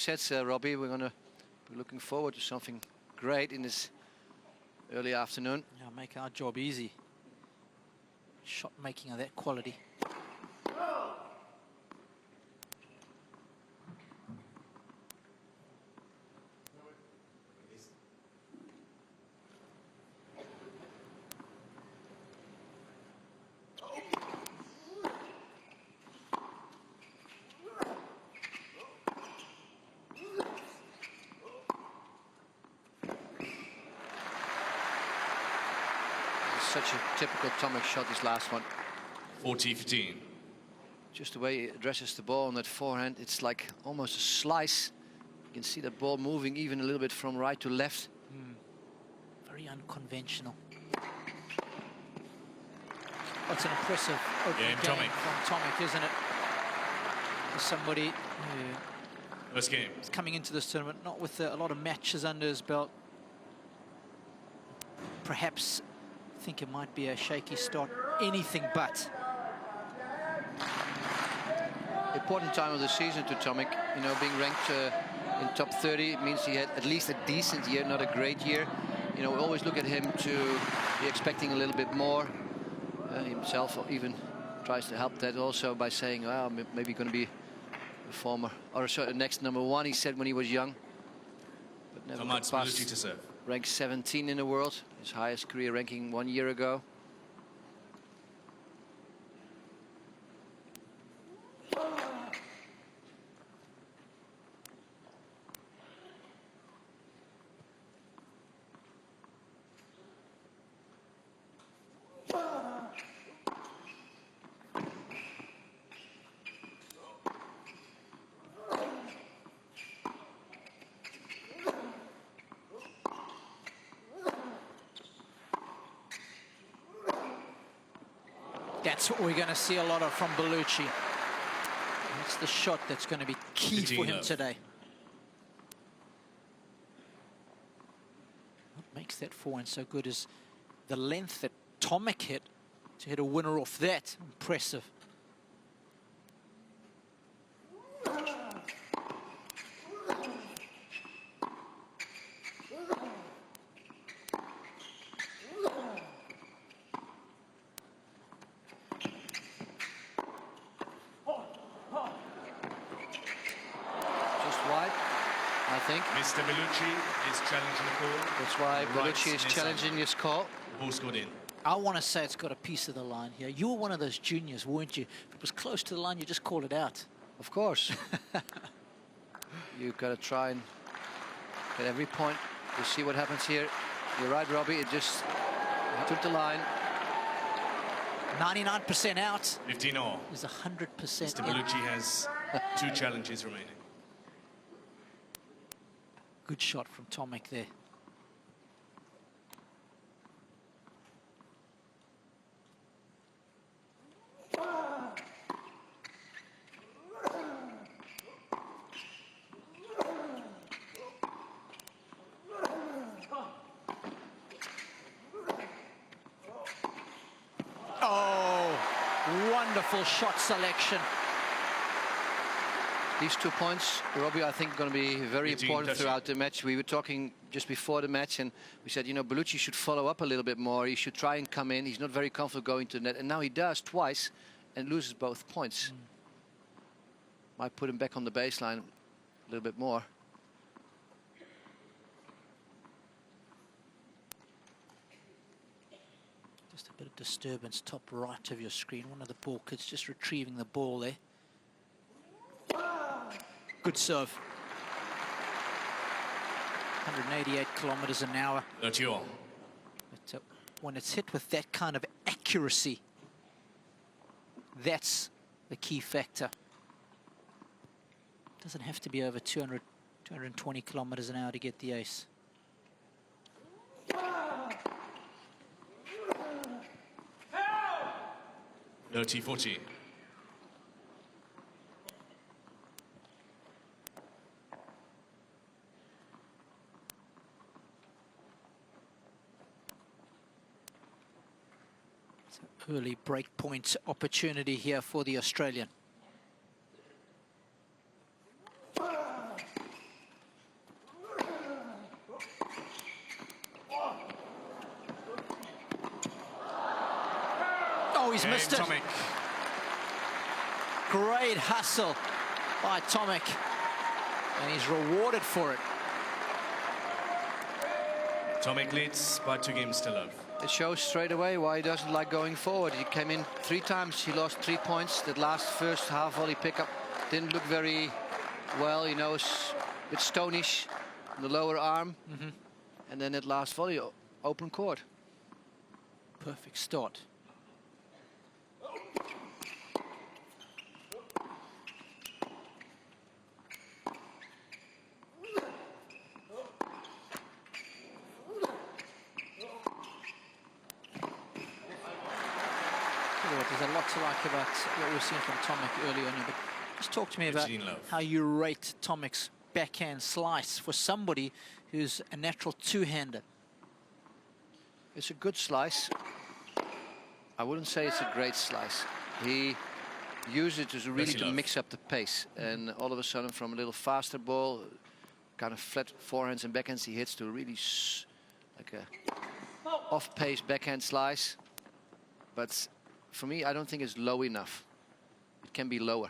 Sets, Robbie. We're going to be looking forward to something great in this early afternoon. Yeah, make our job easy. Shot making of that quality. Such a typical Tomic shot, this last one. 40-15. Just the way he addresses the ball on that forehand, it's like almost a slice. You can see the ball moving even a little bit from right to left. Very unconventional. That's an impressive opening game from Tomic, isn't it? There's somebody who First game is coming into this tournament not with a lot of matches under his belt. Perhaps think it might be a shaky start, anything but. Important time of the season to Tomic. You know, being ranked in top 30 means he had at least a decent year, not a great year. You know, we always look at him to be expecting a little bit more. Himself even tries to help that also by saying, well, maybe going to be a former or sorry, next #1, he said when he was young. But never Thomaz Belluci to serve. Ranked 17 in the world, his highest career ranking 1 year ago. That's what we're going to see a lot of from Belluci. That's the shot that's going to be key for him today. What makes that forehand so good is the length that Tomic hit to hit a winner off that. Impressive. I think. Mr. Belluci is challenging the call. That's why Belluci is challenging his call. Ball scored in. I want to say it's got a piece of the line here. You were one of those juniors, weren't you? If it was close to the line, you just called it out. Of course. You've got to try and get every point to see what happens here. You're right, Robbie. It just took the line. 99% out. 15-all. Is 100%. Mr. Belluci has 2 challenges remaining. Good shot from Tomic there. Oh, wonderful shot selection. These 2 points, Robbie, I think, are going to be very important throughout the match. We were talking just before the match, and we said, you know, Belluci should follow up a little bit more. He should try and come in. He's not very comfortable going to the net, and now he does twice and loses both points. Might put him back on the baseline a little bit more. Just a bit of disturbance top right of your screen. One of the ball kids just retrieving the ball there. Good serve. 188 kilometers an hour. That's you all. But when it's hit with that kind of accuracy, that's the key factor. Doesn't have to be over 200, 220 kilometers an hour to get the ace. No T14. Early breakpoint opportunity here for the Australian. Oh, he's missed it. Tomic. Great hustle by Tomic. And he's rewarded for it. Tomic leads by 2 games to love. It shows straight away why he doesn't like going forward. He came in 3 times, he lost 3 points. That last first half volley pickup didn't look very well, you know, it's a bit stonish on the lower arm. And then that last volley, open court. Perfect start. There's a lot to like about what we've seen from Tomic early on, but just talk to me about how you rate Tomic's backhand slice for somebody who's a natural two-hander. It's a good slice. I wouldn't say it's a great slice. He used it to really to mix up the pace, and all of a sudden from a little faster ball, kind of flat forehands and backhands, he hits to really like a off-pace backhand slice. But for me, I don't think it's low enough. It can be lower.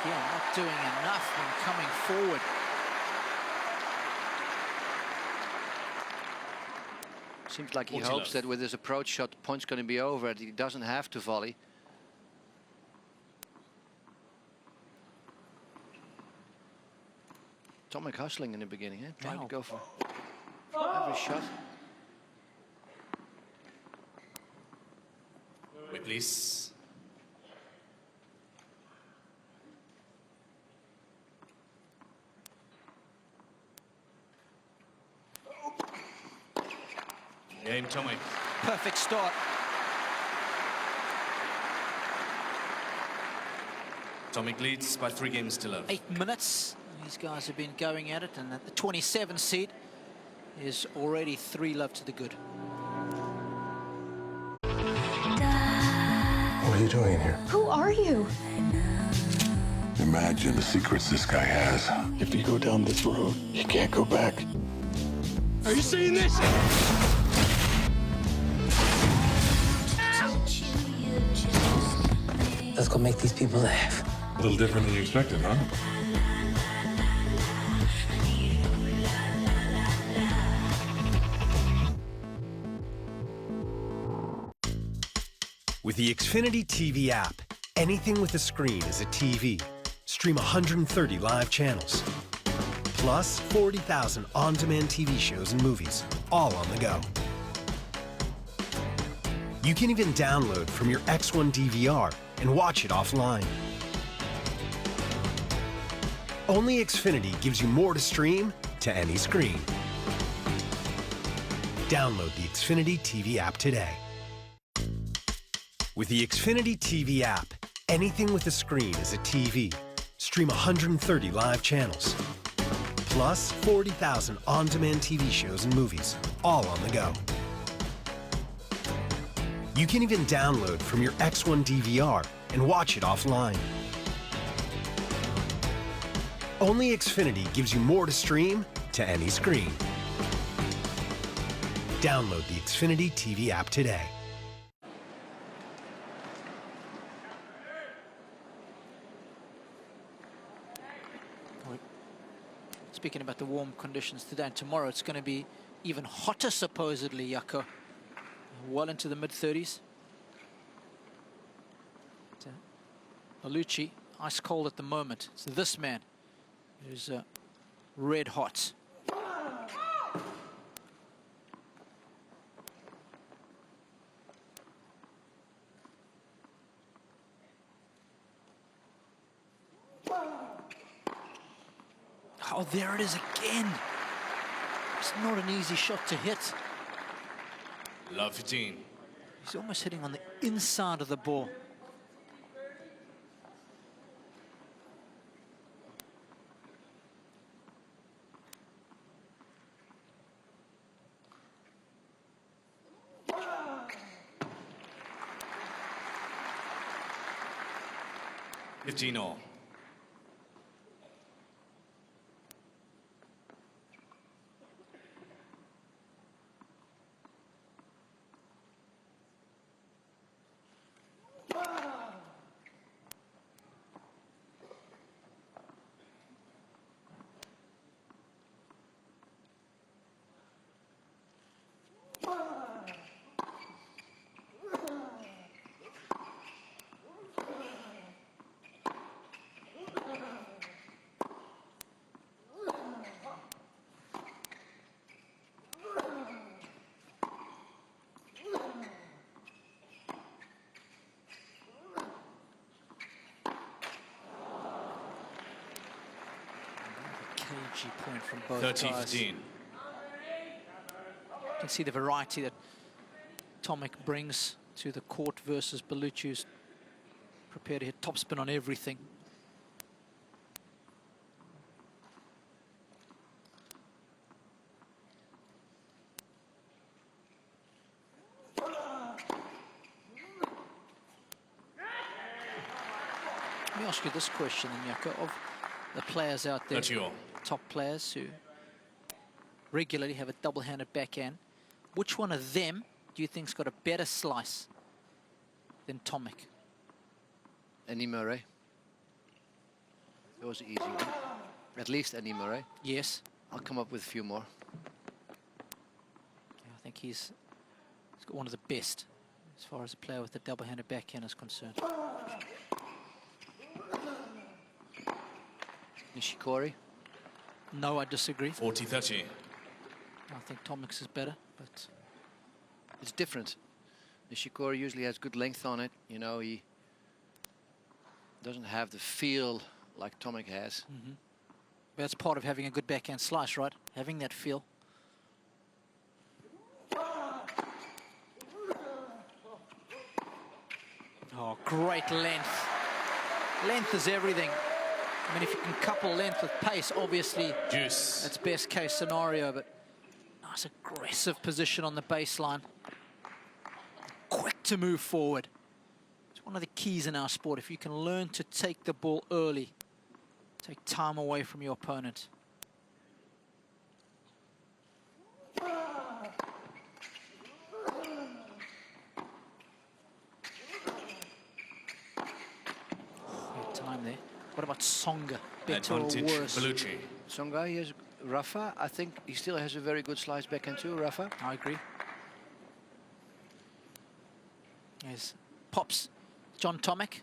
Again, not doing enough when coming forward. Seems like he hopes that with his approach shot, the point's going to be over, and he doesn't have to volley. Tomic hustling in the beginning, eh? Trying to go for every shot. Wait, please. Game, Tomic. Perfect start. Tomic leads by 3 games to love. 8 minutes. These guys have been going at it, and at the 27 seed is already 3 love to the good. What are you doing here? Who are you? Imagine the secrets this guy has. If you go down this road, you can't go back. Are you seeing this? Let's go make these people laugh. A little different than you expected, huh? With the Xfinity TV app, anything with a screen is a TV. Stream 130 live channels, plus 40,000 on-demand TV shows and movies, all on the go. You can even download from your X1 DVR and watch it offline. Only Xfinity gives you more to stream to any screen. Download the Xfinity TV app today. With the Xfinity TV app, anything with a screen is a TV. Stream 130 live channels, plus 40,000 on-demand TV shows and movies, all on the go. You can even download from your X1 DVR and watch it offline. Only Xfinity gives you more to stream to any screen. Download the Xfinity TV app today. Speaking about the warm conditions today and tomorrow, it's going to be even hotter, supposedly, Jaco. Well into the mid-30s. Belluci, ice cold at the moment. It's this man who's red hot. Oh, there it is again. It's not an easy shot to hit. Love 15. He's almost hitting on the inside of the ball. 15 all. Cagey point from both 30-15. guys. You can see the variety that Tomic brings to the court versus Belluci, who's prepared to hit topspin on everything. Let me ask you this question, Nyaka, of the players out there, top players who regularly have a double-handed backhand, which one of them do you think's got a better slice than Tomic? Andy Murray. That was an easy one. At least Andy Murray. Yes. I'll come up with a few more. Yeah, I think he's got one of the best as far as a player with a double-handed backhand is concerned. Nishikori. No, I disagree. 40-30. I think Tomic's is better, but it's different. Nishikori usually has good length on it. You know, he doesn't have the feel like Tomic has. Mm-hmm. That's part of having a good backhand slice, right? Having that feel. Oh, great length. Length is everything. I mean, if you can couple length with pace, obviously that's best case scenario, but nice aggressive position on the baseline. Quick to move forward. It's one of the keys in our sport. If you can learn to take the ball early, take time away from your opponent. Good time there. What about Songa? Better or worse? Belluci. Songa, he has Rafa. I think he still has a very good slice backhand too, Rafa. I agree. Yes. Pops. John Tomic.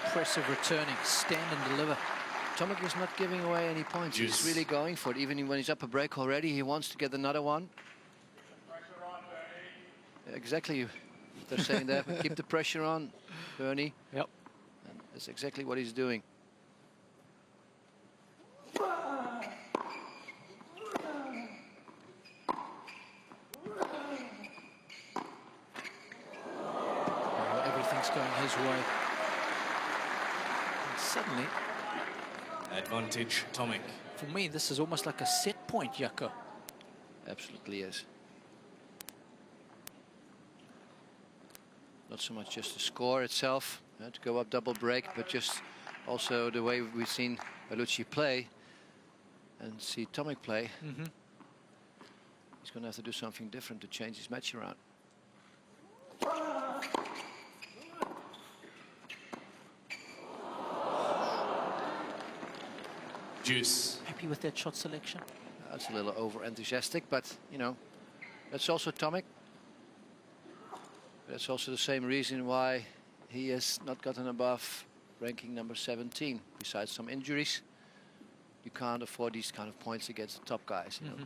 Impressive returning, stand and deliver. Tomic is not giving away any points. He's really going for it. Even when he's up a break already, he wants to get another one. Exactly, they're saying that. Keep the pressure on, Bernie. Yep. And that's exactly what he's doing. Everything's going his way. Suddenly, advantage Tomic. For me, this is almost like a set point, Jaco. Absolutely is. Not so much just the score itself, to go up double break, but just also the way we've seen Belluci play and see Tomic play. Mm-hmm. He's going to have to do something different to change his match around. Juice. Happy with that shot selection? That's a little over-enthusiastic, but, you know, that's also Tomic. That's also the same reason why he has not gotten above ranking number 17. Besides some injuries, you can't afford these kind of points against the top guys. You know?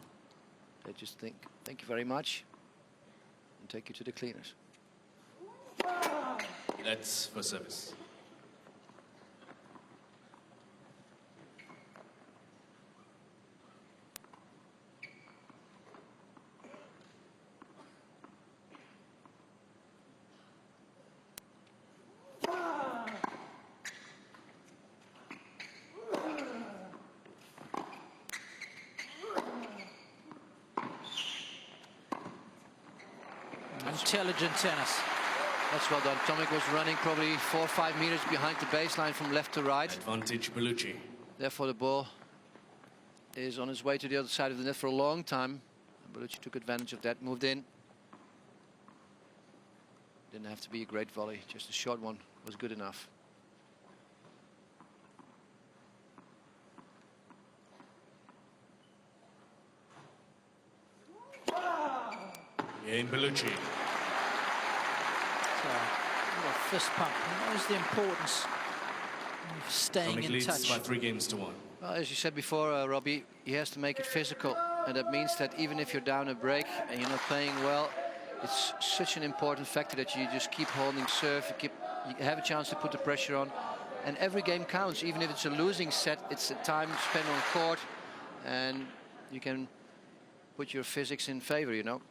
They just think, thank you very much, and take you to the cleaners. That's for service. Intelligent tennis. That's well done. Tomic was running probably 4 or 5 meters behind the baseline from left to right. Advantage Belluci. Therefore, the ball is on its way to the other side of the net for a long time. Belluci took advantage of that, moved in. Didn't have to be a great volley, just a short one was good enough. Game Belluci. So, a little fist pump. He knows the importance of staying Tomic in leads touch. by 3 games to 1. Well, as you said before, Robbie, he has to make it physical. And that means that even if you're down a break and you're not playing well, it's such an important factor that you just keep holding serve, you have a chance to put the pressure on. And every game counts, even if it's a losing set, it's a time spent on court. And you can put your physics in favor, you know.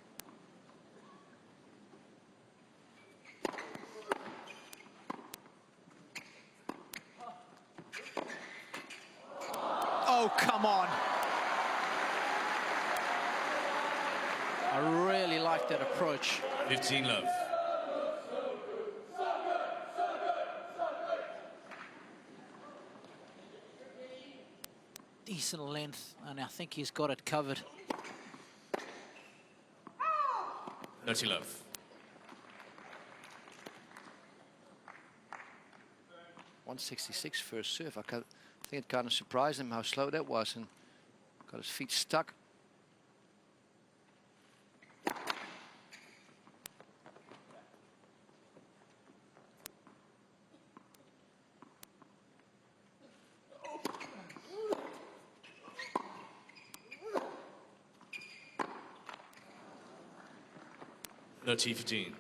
Oh, come on. I really like that approach. 15 love. Decent length, and I think he's got it covered. 30 love. 166 first serve. I think it kind of surprised him how slow that was and got his feet stuck. $30-15.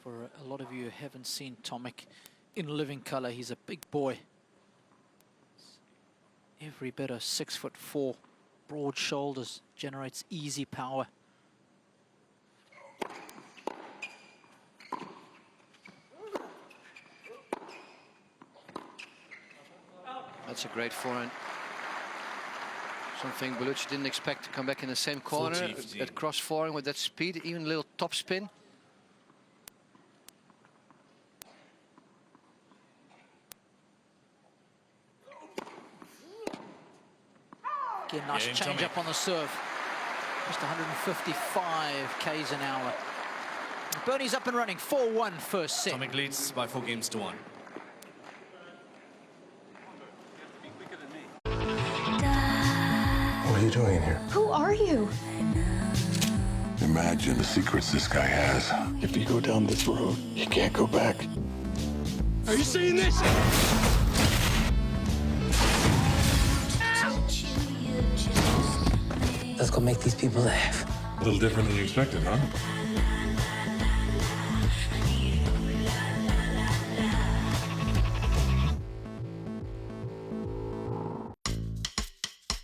For a lot of you who haven't seen Tomic in living color, he's a big boy. Every bit of 6'4", broad shoulders, generates easy power. That's a great forehand. Something Belluci didn't expect to come back in the same corner. 40-15. At cross forehand with that speed, even a little top spin. Again, nice Game change Tomic. up on the serve. Just 155 k's an hour. Bernie's up and running, 4-1 first set. Tomic leads by 4 games to 1. What are you doing here? Who are you? Imagine the secrets this guy has. If you go down this road, you can't go back. Are you seeing this? Let's go make these people laugh. A little different than you expected, huh?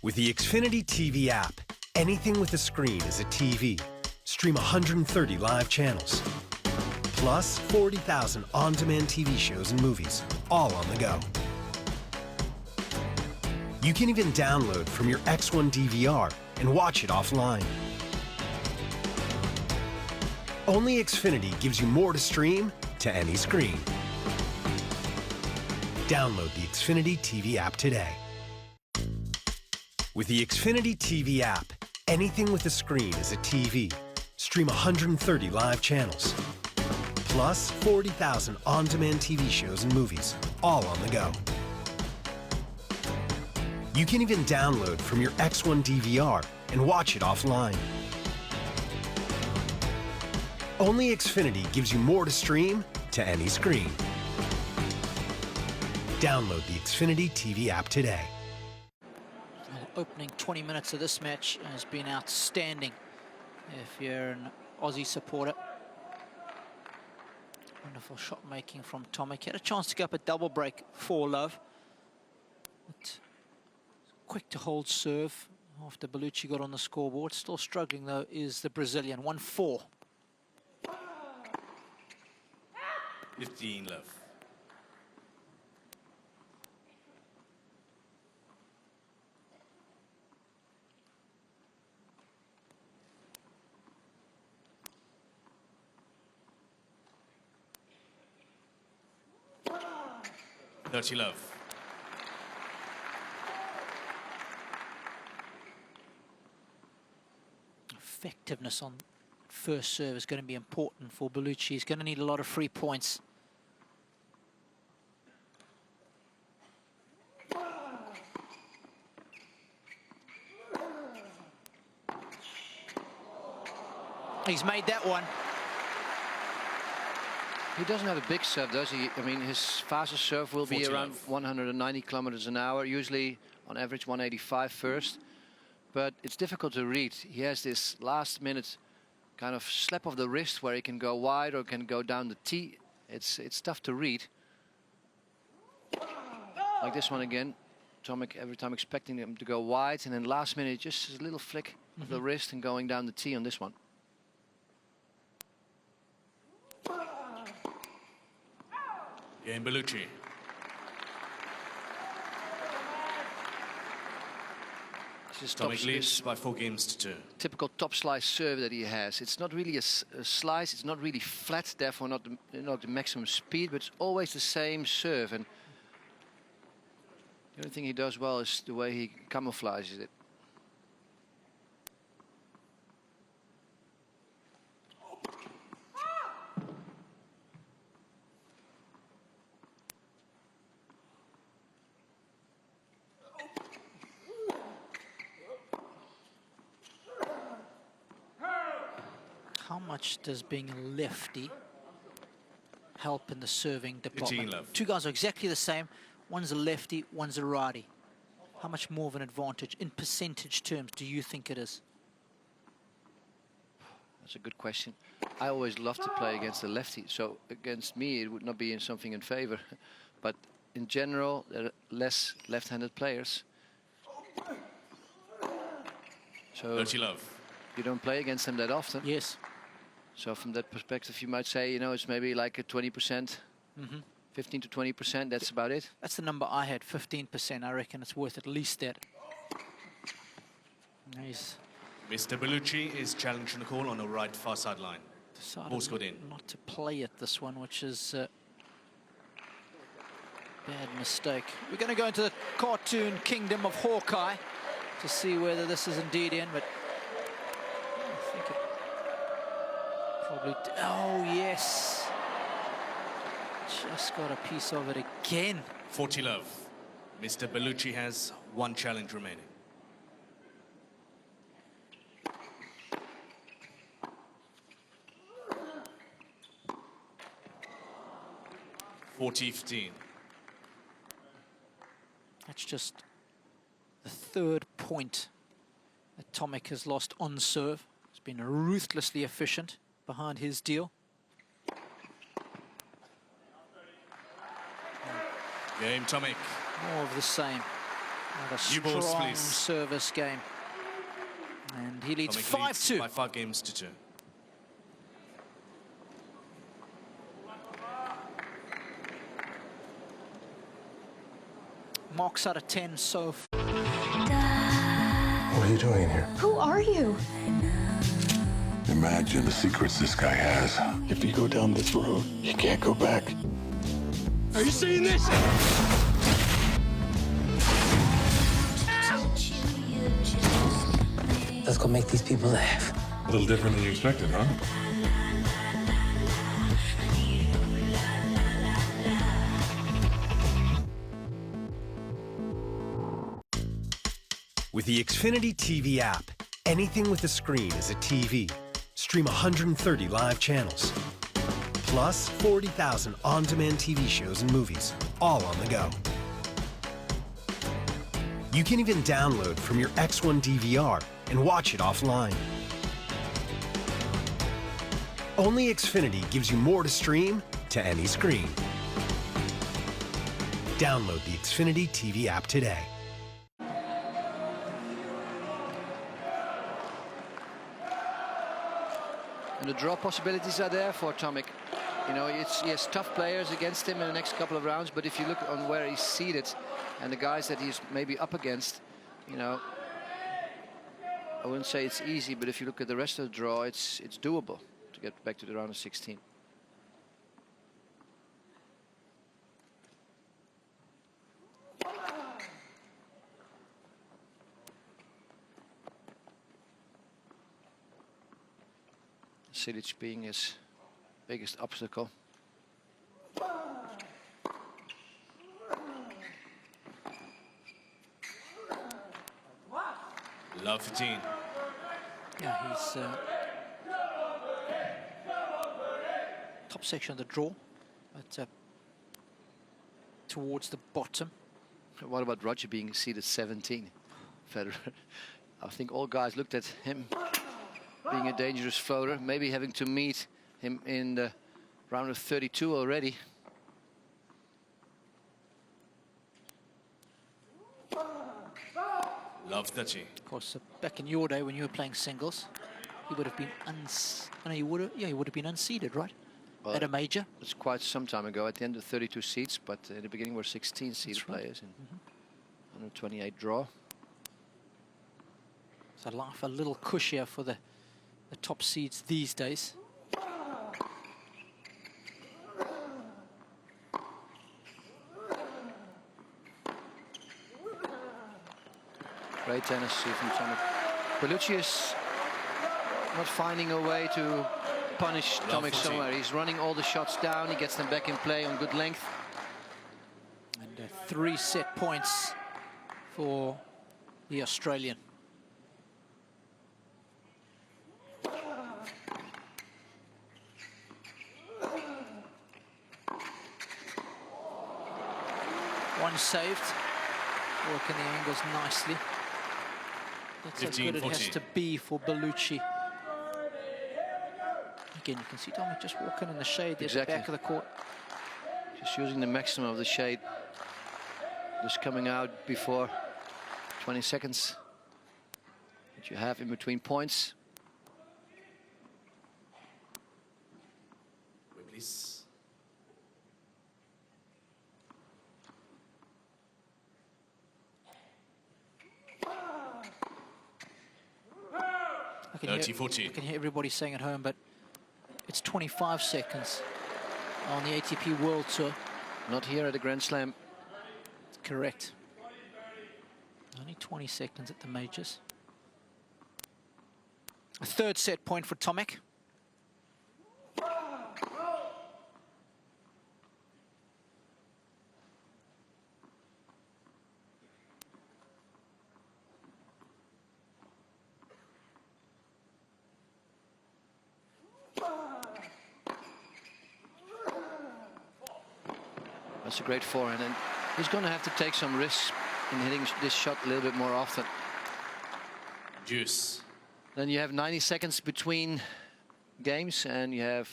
With the Xfinity TV app, anything with a screen is a TV. Stream 130 live channels. Plus 40,000 on-demand TV shows and movies, all on the go. You can even download from your X1 DVR and watch it offline. Only Xfinity gives you more to stream to any screen. Download the Xfinity TV app today. With the Xfinity TV app, anything with a screen is a TV. Stream 130 live channels. Plus 40,000 on-demand TV shows and movies, all on the go. You can even download from your X1 DVR and watch it offline. Only Xfinity gives you more to stream to any screen. Download the Xfinity TV app today. The opening 20 minutes of this match has been outstanding if you're an Aussie supporter. Wonderful shot making from Tomic. Had a chance to go up a double break for love. But quick to hold serve after Belluci got on the scoreboard. Still struggling though is the Brazilian. 1-4. 15 love. 30 love. Effectiveness on first serve is going to be important for Belluci. He's going to need a lot of free points. He's made that one. He doesn't have a big serve, does he? I mean, his fastest serve will be around 190 kilometers an hour, usually on average 185 first. But it's difficult to read. He has this last minute kind of slap of the wrist where he can go wide or can go down the tee. It's tough to read. Like this one again. Tomic every time expecting him to go wide, and then last minute just a little flick of the wrist and going down the tee on this one. Game Belluci. Tomic leads by 4 games to 2. Typical top slice serve that he has. It's not really a slice, it's not really flat, therefore not the maximum speed, but it's always the same serve. And the only thing he does well is the way he camouflages it. How much does being a lefty help in the serving department? Two guys are exactly the same. One's a lefty, one's a righty. How much more of an advantage in percentage terms do you think it is? That's a good question. I always love to play against a lefty, so against me it would not be something in favor. But in general, there are less left-handed players. So 30 love. You don't play against them that often. Yes. So from that perspective, you might say, you know, it's maybe like a 20%, 15 to 20%. That's about it. That's the number I had, 15%. I reckon it's worth at least that. Nice. Mr. Belluci is challenging the call on the right far sideline. Ball scored in. Not to play it, this one, which is a bad mistake. We're going to go into the cartoon kingdom of Hawkeye to see whether this is indeed in, but I think it probably... Oh, yes. Just got a piece of it again. 40 love. Mr. Belluci has 1 challenge remaining. (40-15). That's just the 3rd point that Tomic has lost on serve. He's been ruthlessly efficient behind his deal. Game Tomic. More of the same. Another strong service game. And he leads 5-2. By 5 games to 2. Marks out of 10 so far. What are you doing here? Who are you? Imagine the secrets this guy has. If you go down this road, you can't go back. Are you seeing this? Let's go make these people laugh. A little different than you expected, huh? With the Xfinity TV app, anything with a screen is a TV. Stream 130 live channels, plus 40,000 on-demand TV shows and movies, all on the go. You can even download from your X1 DVR and watch it offline. Only Xfinity gives you more to stream to any screen. Download the Xfinity TV app today. And the draw possibilities are there for Tomic. You know, he has tough players against him in the next couple of rounds, but if you look on where he's seated and the guys that he's maybe up against, you know, I wouldn't say it's easy, but if you look at the rest of the draw, it's doable to get back to the round of 16. Silic being his biggest obstacle. Love 15. Yeah, he's top section of the draw, but towards the bottom. What about Roger being seeded 17? Federer. I think all guys looked at him being a dangerous floater, maybe having to meet him in the round of 32 already. Love 30. Of course, back in your day when you were playing singles, he would have been he would have been unseeded, right? Well, at a major. It's quite some time ago. At the end of 32 seats, but in the beginning were 16 seeded players in 128 draw. So life a little cushier for the top seeds these days. Great tennis from Tomic. Belluci is not finding a way to punish Tomic somewhere. He's running all the shots down. He gets them back in play on good length. And 3 set points for the Australian. One saved. Working the angles nicely. That's how good it has to be for Belluci. Again, you can see Tomic just walking in the shade there at the back of the court. Just using the maximum of the shade. Just coming out before 20 seconds that you have in between points. Please. I can hear everybody saying at home, but it's 25 seconds on the ATP World Tour. Not here at the Grand Slam. Correct. Only 20 seconds at the majors. A 3rd set point for Tomic. That's a great forehand, and he's going to have to take some risks in hitting this shot a little bit more often. Juice. Then you have 90 seconds between games, and you have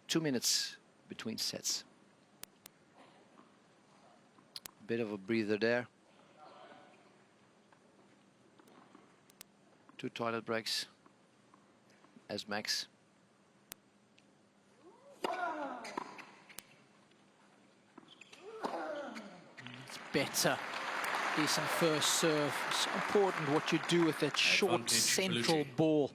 2 minutes between sets. Bit of a breather there. 2 toilet breaks as max. Better. Decent first serve. It's so important what you do with that short central ball.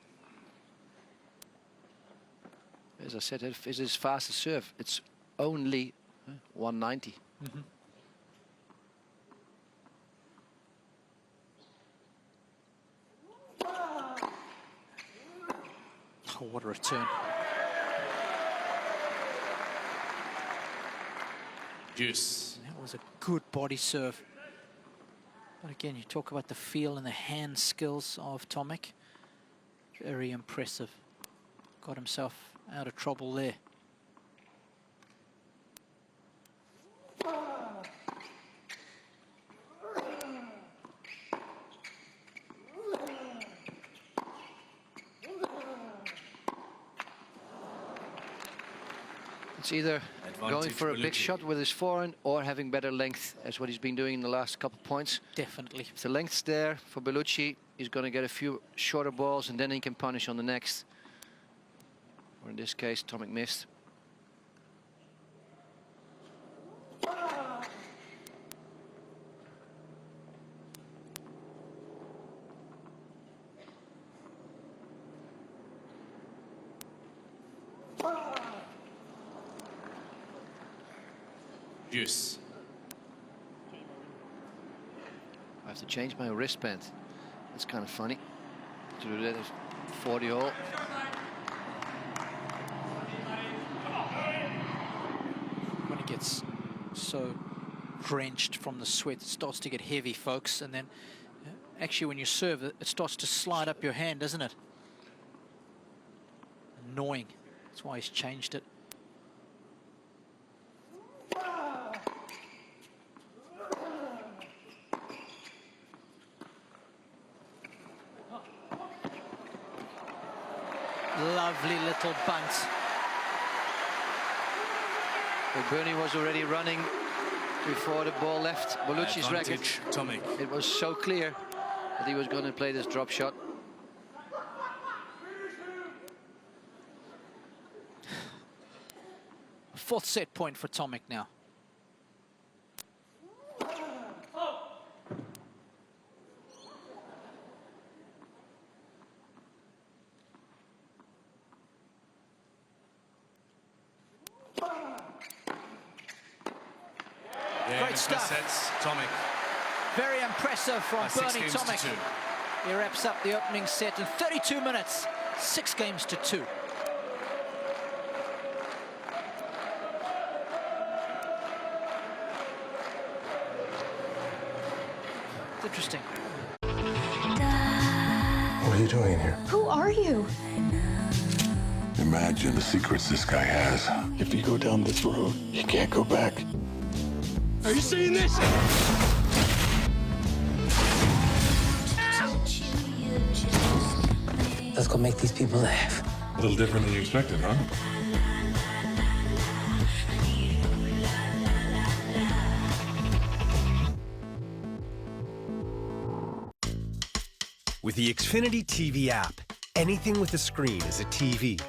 As I said, if it's his fastest serve, it's only 190. Oh, what a return. Juice. That was a good body serve. But again, you talk about the feel and the hand skills of Tomic. Very impressive. Got himself out of trouble there. It's either going for a big shot with his forehand or having better length, as what he's been doing in the last couple points. Definitely. If the length's there for Belluci, he's going to get a few shorter balls, and then he can punish on the next. Or in this case, Tomic missed. Juice. I have to change my wristband. That's kind of funny to do that at 40 all. so drenched from the sweat. It starts to get heavy, folks, and then actually when you serve, it starts to slide up your hand, doesn't it? Annoying. That's why he's changed it. Lovely little bunt. Well, Bernie was already running before the ball left Belluci's racket. Tomic. It was so clear that he was going to play this drop shot. Fourth set point for Tomic now. Yeah, Great stuff. Sets, Tomic. Very impressive from Bernie Tomic. 6 games to 2. He wraps up the opening set in 32 minutes, 6 games to 2. It's interesting. What are you doing here? Who are you? Imagine the secrets this guy has. If you go down this road, you can't go back. Are you seeing this? Let's go make these people laugh. A little different than you expected, huh? With the Xfinity TV app, anything with a screen is a TV.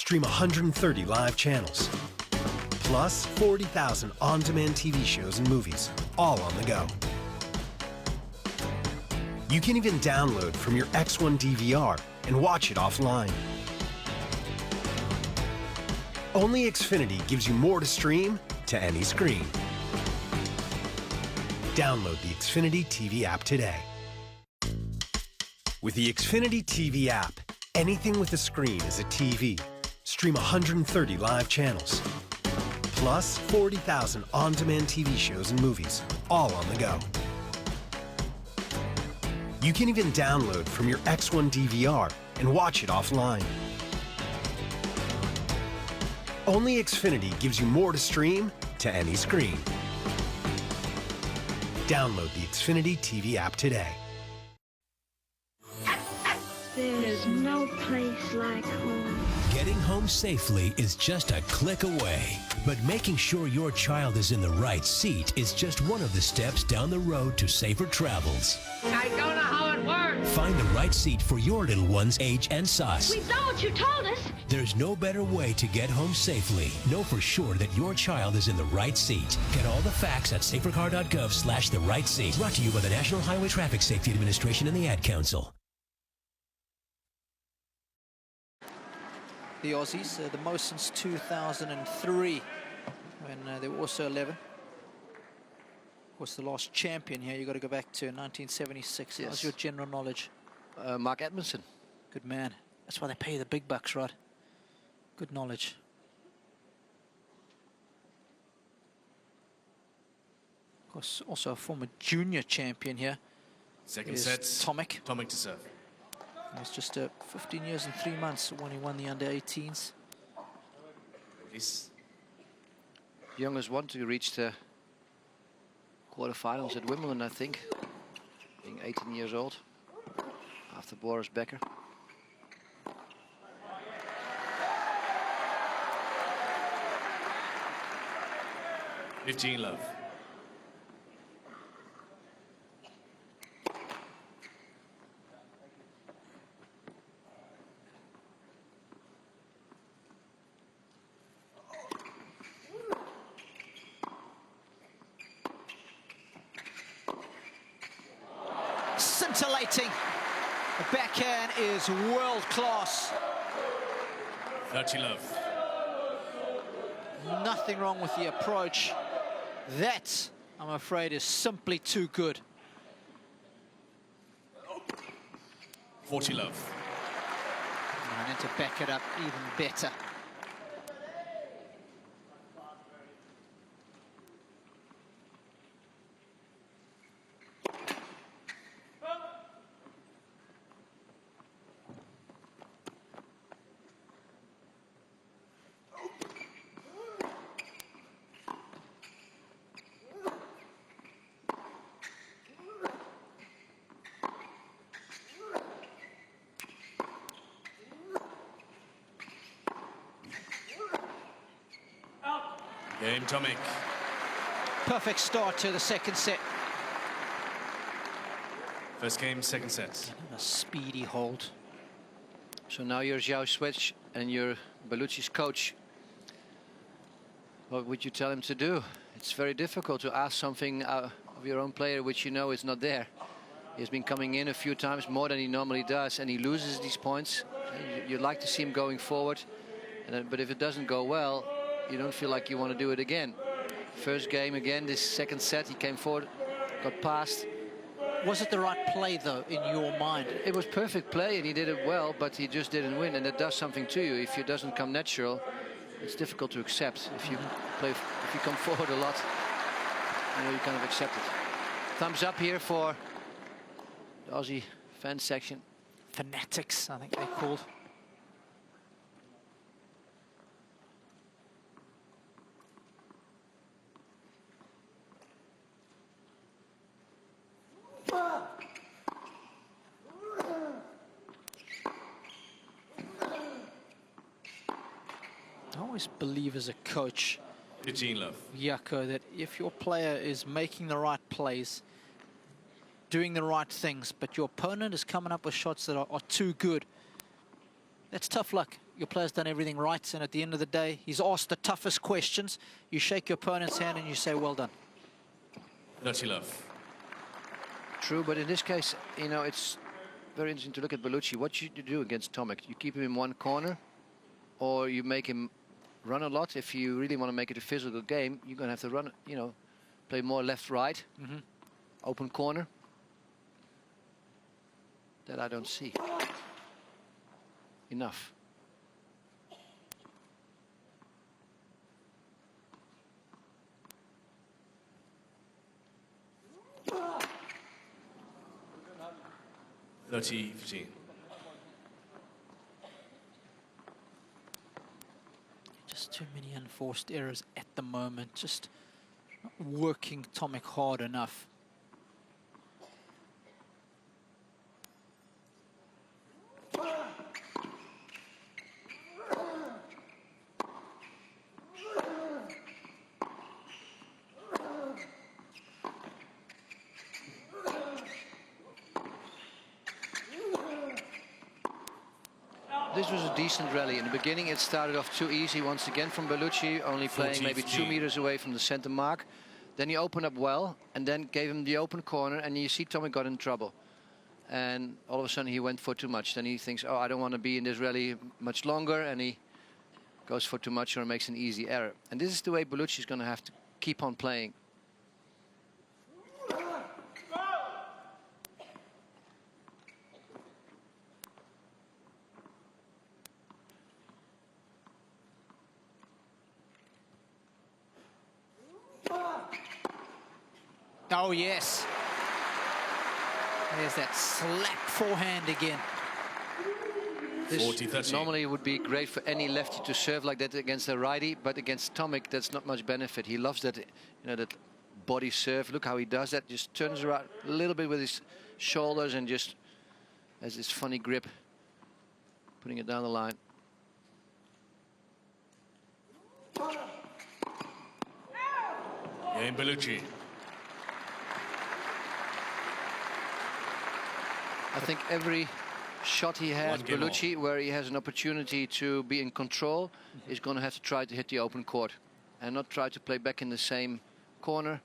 Stream 130 live channels, plus 40,000 on-demand TV shows and movies, all on the go. You can even download from your X1 DVR and watch it offline. Only Xfinity gives you more to stream to any screen. Download the Xfinity TV app today. With the Xfinity TV app, anything with a screen is a TV. Stream 130 live channels, plus 40,000 on-demand TV shows and movies, all on the go. You can even download from your X1 DVR and watch it offline. Only Xfinity gives you more to stream to any screen. Download the Xfinity TV app today. There's no place like home. Getting home safely is just a click away. But making sure your child is in the right seat is just one of the steps down the road to safer travels. I don't know how it works. Find the right seat for your little one's age and size. We've done what you told us. There's no better way to get home safely. Know for sure that your child is in the right seat. Get all the facts at safercar.gov/the right seat. Brought to you by the National Highway Traffic Safety Administration and the Ad Council. The Aussies, the most since 2003, when they were also 11. Of course, the last champion here, you've got to go back to 1976. Yes. How's your general knowledge? Mark Edmondson. Good man. That's why they pay you the big bucks, right? Good knowledge. Of course, also a former junior champion here. Second is set, Tomic. Tomic to serve. It's just 15 years and 3 months when he won the under-18s. He's Youngest one to reach the quarterfinals at Wimbledon, I think. Being 18 years old. After Boris Becker. love. Scintillating. The backhand is world class. 30 love. Nothing wrong with the approach. That, I'm afraid, is simply too good. 40 love. And then to back it up even better. Game Tomic. Perfect start to the second set. First game, second set. A speedy hold. So now you're Zhao Switch and you're Belluci's coach. What would you tell him to do? It's very difficult to ask something of your own player which you know is not there. He's been coming in a few times more than he normally does, and he loses these points. You'd like to see him going forward, but if it doesn't go well, you don't feel like you want to do it again. First game again, this second set, he came forward, got past. Was it the right play, though, in your mind? It was perfect play, and he did it well, but he just didn't win, and that does something to you. If it doesn't come natural, it's difficult to accept. If you if you come forward a lot, you kind of accept it. Thumbs up here for the Aussie fan section. Fanatics, I think they're called. I always believe as a coach, Jaco, that if your player is making the right plays, doing the right things, but your opponent is coming up with shots that are too good, that's tough luck. Your player's done everything right, and at the end of the day, he's asked the toughest questions. You shake your opponent's hand and you say, well done. Dirty love. True, but in this case, you know, it's very interesting to look at Belluci. What should you do against Tomic? You keep him in one corner, or you make him run a lot. If you really want to make it a physical game, you're going to have to run, you know, play more left-right, open corner. That I don't see enough. $30-15. Just too many unforced errors at the moment. Just not working Tomic hard enough. This was a decent rally. In the beginning, it started off too easy once again from Belluci, only playing maybe 2 meters away from the center mark. Then he opened up well, and then gave him the open corner, and you see Tomic got in trouble. And all of a sudden, he went for too much. Then he thinks, oh, I don't want to be in this rally much longer, and he goes for too much or makes an easy error. And this is the way Belluci is going to have to keep on playing. Oh, yes. There's that slap forehand again. This normally would be great for any lefty to serve like that against a righty, but against Tomic, that's not much benefit. He loves that, you know, that body serve. Look how he does that. Just turns around a little bit with his shoulders and just has this funny grip, putting it down the line. Game Belluci. I think every shot he has, Belluci, where he has an opportunity to be in control, is going to have to try to hit the open court and not try to play back in the same corner,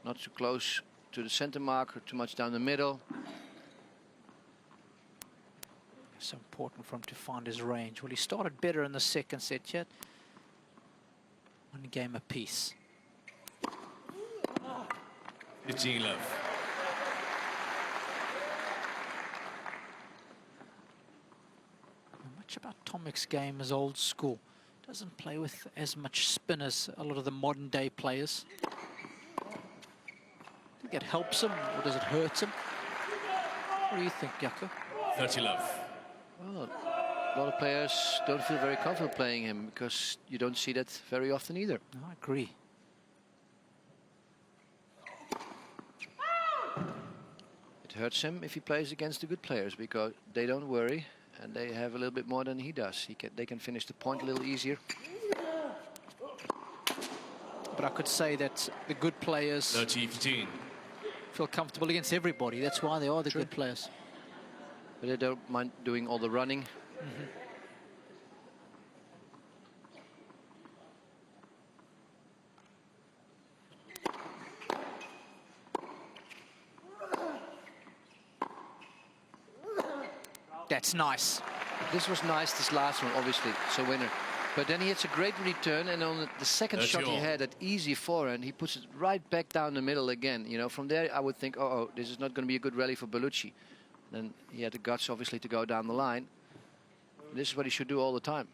not too close to the center mark or too much down the middle. It's so important for him to find his range. Well, he started better in the second set yet. One game apiece. 15 love. Much about Tomic's game is old school. Doesn't play with as much spin as a lot of the modern day players. I think it helps him, or does it hurt him? What do you think, Jaco? 30 love. Well, a lot of players don't feel very comfortable playing him because you don't see that very often either. No, I agree. It hurts him if he plays against the good players because they don't worry and they have a little bit more than he does. They can finish the point a little easier. But I could say that the good players 30-15. feel comfortable against everybody. That's why they are the good players. But they don't mind doing all the running. That's nice. This was nice, this last one, obviously. It's a winner. But then he hits a great return, and on the second shot he had, that easy forehand, he puts it right back down the middle again. You know, from there I would think, oh, this is not going to be a good rally for Belluci. Then he had the guts, obviously, to go down the line. This is what he should do all the time.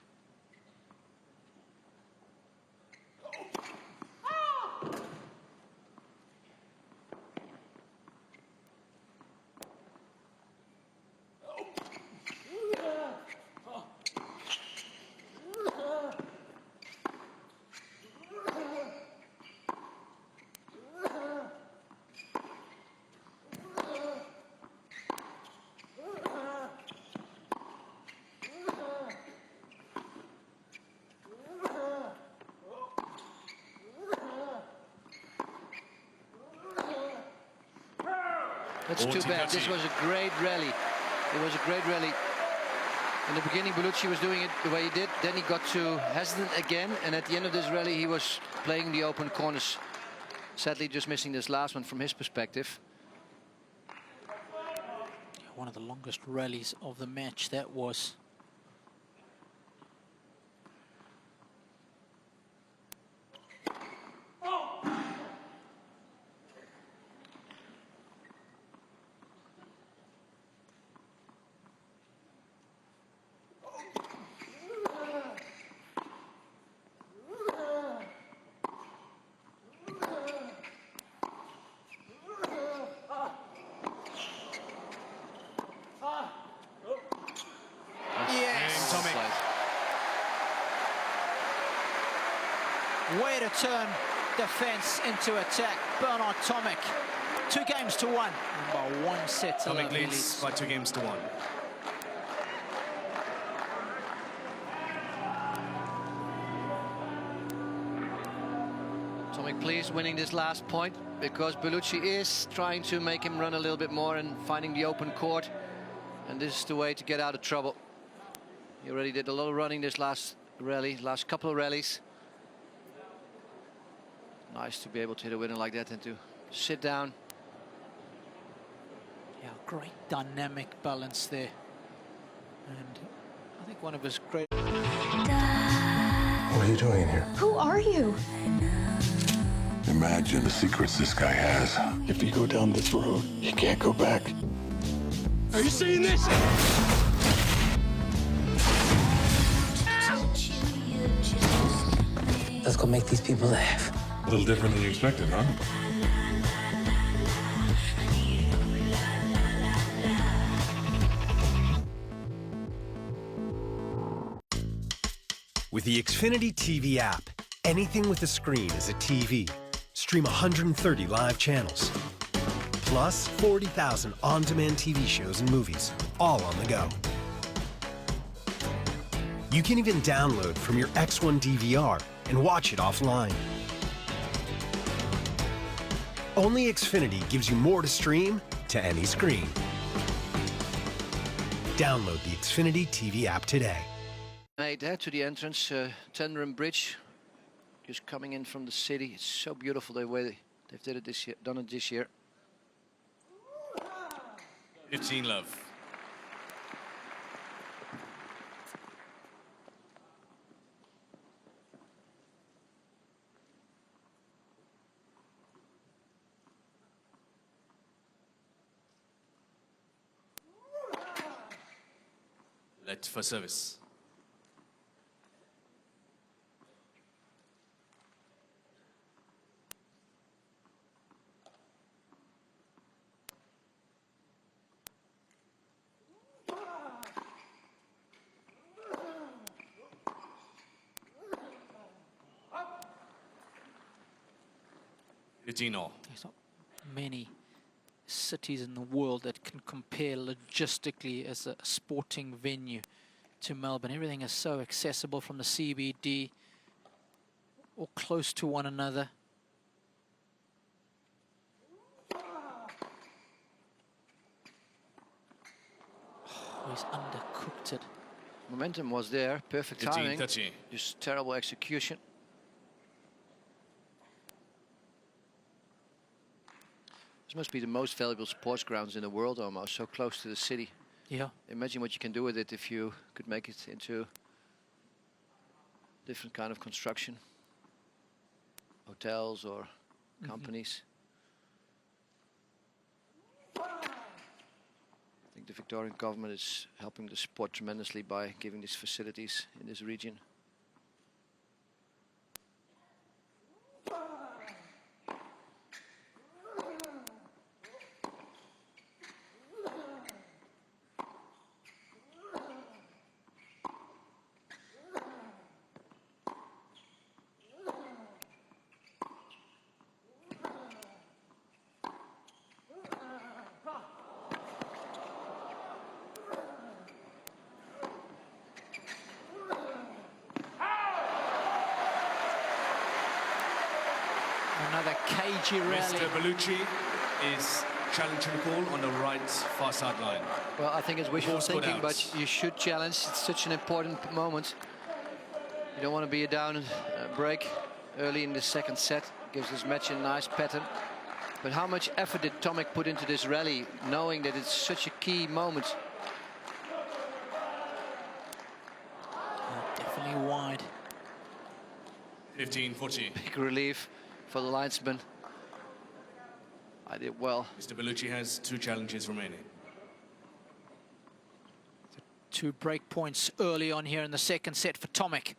That's too bad. This was a great rally. It was a great rally. In the beginning, Belluci was doing it the way he did. Then he got too hesitant again. And at the end of this rally, he was playing the open corners. Sadly, just missing this last one from his perspective. One of the longest rallies of the match, that was. Way to turn defense into attack. Bernard Tomic, 2-1. And by 1 set to Tomic leads by 2-1. Tomic, please, winning this last point, because Belluci is trying to make him run a little bit more and finding the open court. And this is the way to get out of trouble. He already did a lot of running this last rally, last couple of rallies. Nice to be able to hit a winner like that and to sit down. Yeah, great dynamic balance there. And I think one of his great... What are you doing here? Who are you? Imagine the secrets this guy has. If you go down this road, you can't go back. Are you seeing this? Let's go make these people laugh. A little different than you expected, huh? With the Xfinity TV app, anything with a screen is a TV. Stream 130 live channels, plus 40,000 on-demand TV shows and movies, all on the go. You can even download from your X1 DVR and watch it offline. Only Xfinity gives you more to stream to any screen. Download the Xfinity TV app today. Made there to the entrance, Tenderham Bridge, just coming in from the city. It's so beautiful the way they've did it this year, done it this year. 15 love. Let for service. There's not many cities in the world that can compare logistically as a sporting venue to Melbourne. Everything is so accessible from the CBD or close to one another. he's undercooked it. Momentum was there, perfect 15, timing, 30. just terrible execution. This must be the most valuable sports grounds in the world almost, so close to the city. Yeah. Imagine what you can do with it if you could make it into different kind of construction. Hotels or companies. I think the Victorian government is helping the sport tremendously by giving these facilities in this region. Another cagey rally. Mr. Belluci is challenging the call on the right far sideline. Well, I think it's wishful Ball's put thinking, out. but you should challenge. It's such an important moment. You don't want to be a down break early in the second set. Gives this match a nice pattern. But how much effort did Tomic put into this rally, knowing that it's such a key moment? Definitely wide. 15-40. Big relief for the linesman. I did well. Mr. Belluci has 2 challenges remaining. 2 break points early on here in the second set for Tomic.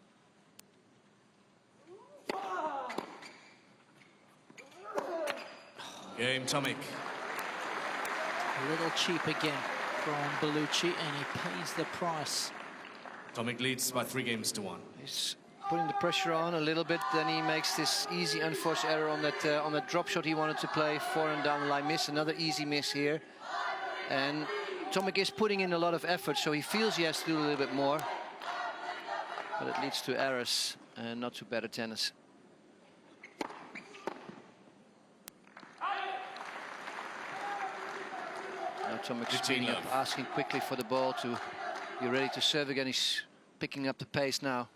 Game Tomic. A little cheap again from Belluci, and he pays the price. Tomic leads by 3 games to 1. He's putting the pressure on a little bit, then he makes this easy unforced error on that drop shot he wanted to play, forehand down the line miss, another easy miss here. And Tomic is putting in a lot of effort, so he feels he has to do a little bit more. But it leads to errors and not to better tennis. Now Tomic's speeding up, asking quickly for the ball to be ready to serve again. He's picking up the pace now.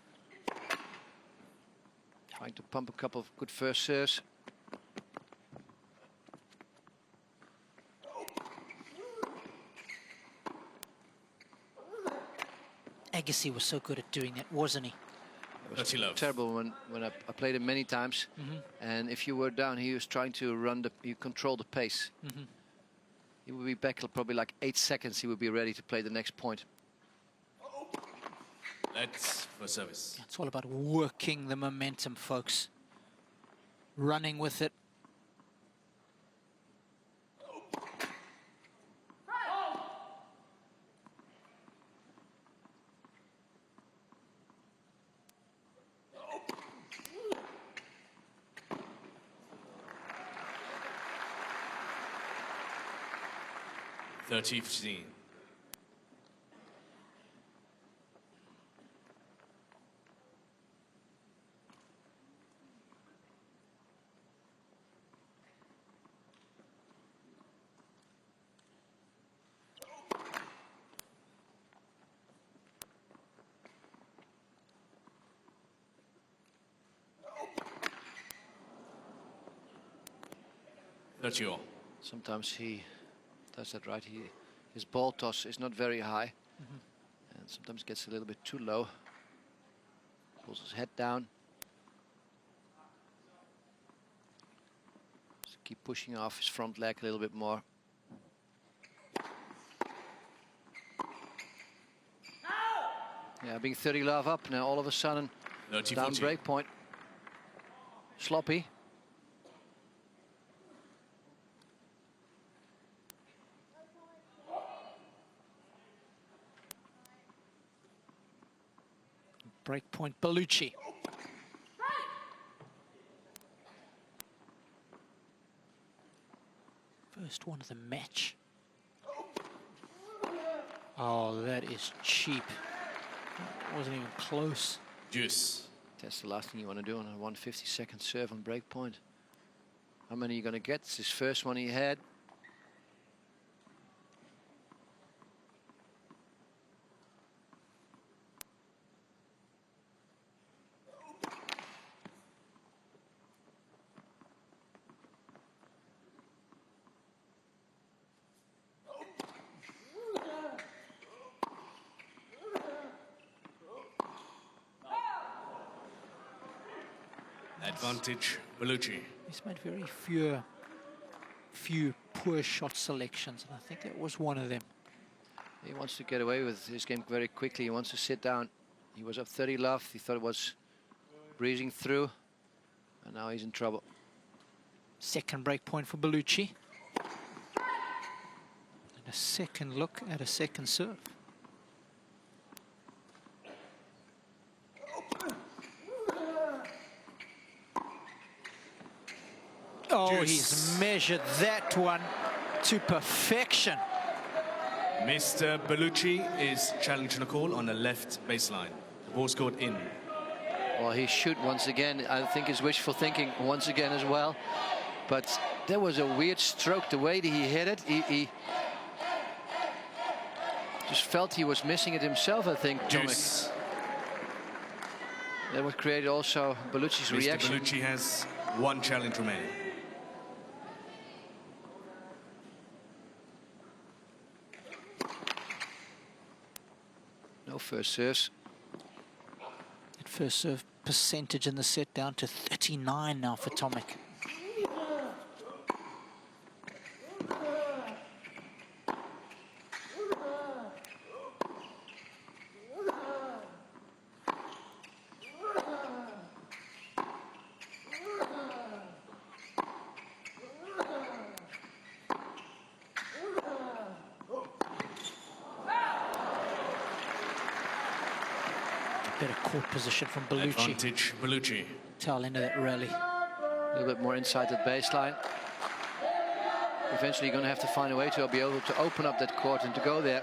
Trying to pump a couple of good first serves. Agassi was so good at doing that, wasn't he? It was terrible when I played him many times. And if you were down, he was trying to control the pace. He would be back probably like 8 seconds. He would be ready to play the next point. That's for service. It's all about working the momentum, folks. Running with it. (30-15). Sometimes he does that right. His ball toss is not very high, and sometimes gets a little bit too low. Pulls his head down. Just keep pushing off his front leg a little bit more. Yeah, being 30 love up now. All of a sudden, down break point. Sloppy. Breakpoint Belluci. First one of the match. Oh, that is cheap. That wasn't even close. Juice. That's the last thing you want to do on a 152nd serve on breakpoint. How many are you going to get? It's his first one he had. Advantage, Belluci. He's made very few poor shot selections, and I think that was one of them. He wants to get away with his game very quickly. He wants to sit down. He was up 30 love. He thought it was breezing through, and now he's in trouble. Second break point for Belluci. And a second look at a second serve. Oh, he's measured that one to perfection. Mr. Belluci is challenging a call on the left baseline. The ball scored in. Well, he should once again. I think it's wishful thinking once again as well. But there was a weird stroke, the way that he hit it. He just felt he was missing it himself, I think, Tomic. That would create also Belluci's reaction. Mr. Belluci has one challenge remaining. No first serves. That first serve percentage in the set down to 39 now for Tomic. Better court position from Belluci. Advantage, Belluci. Tail end of that rally. A little bit more inside that baseline. Eventually, you're going to have to find a way to be able to open up that court and to go there.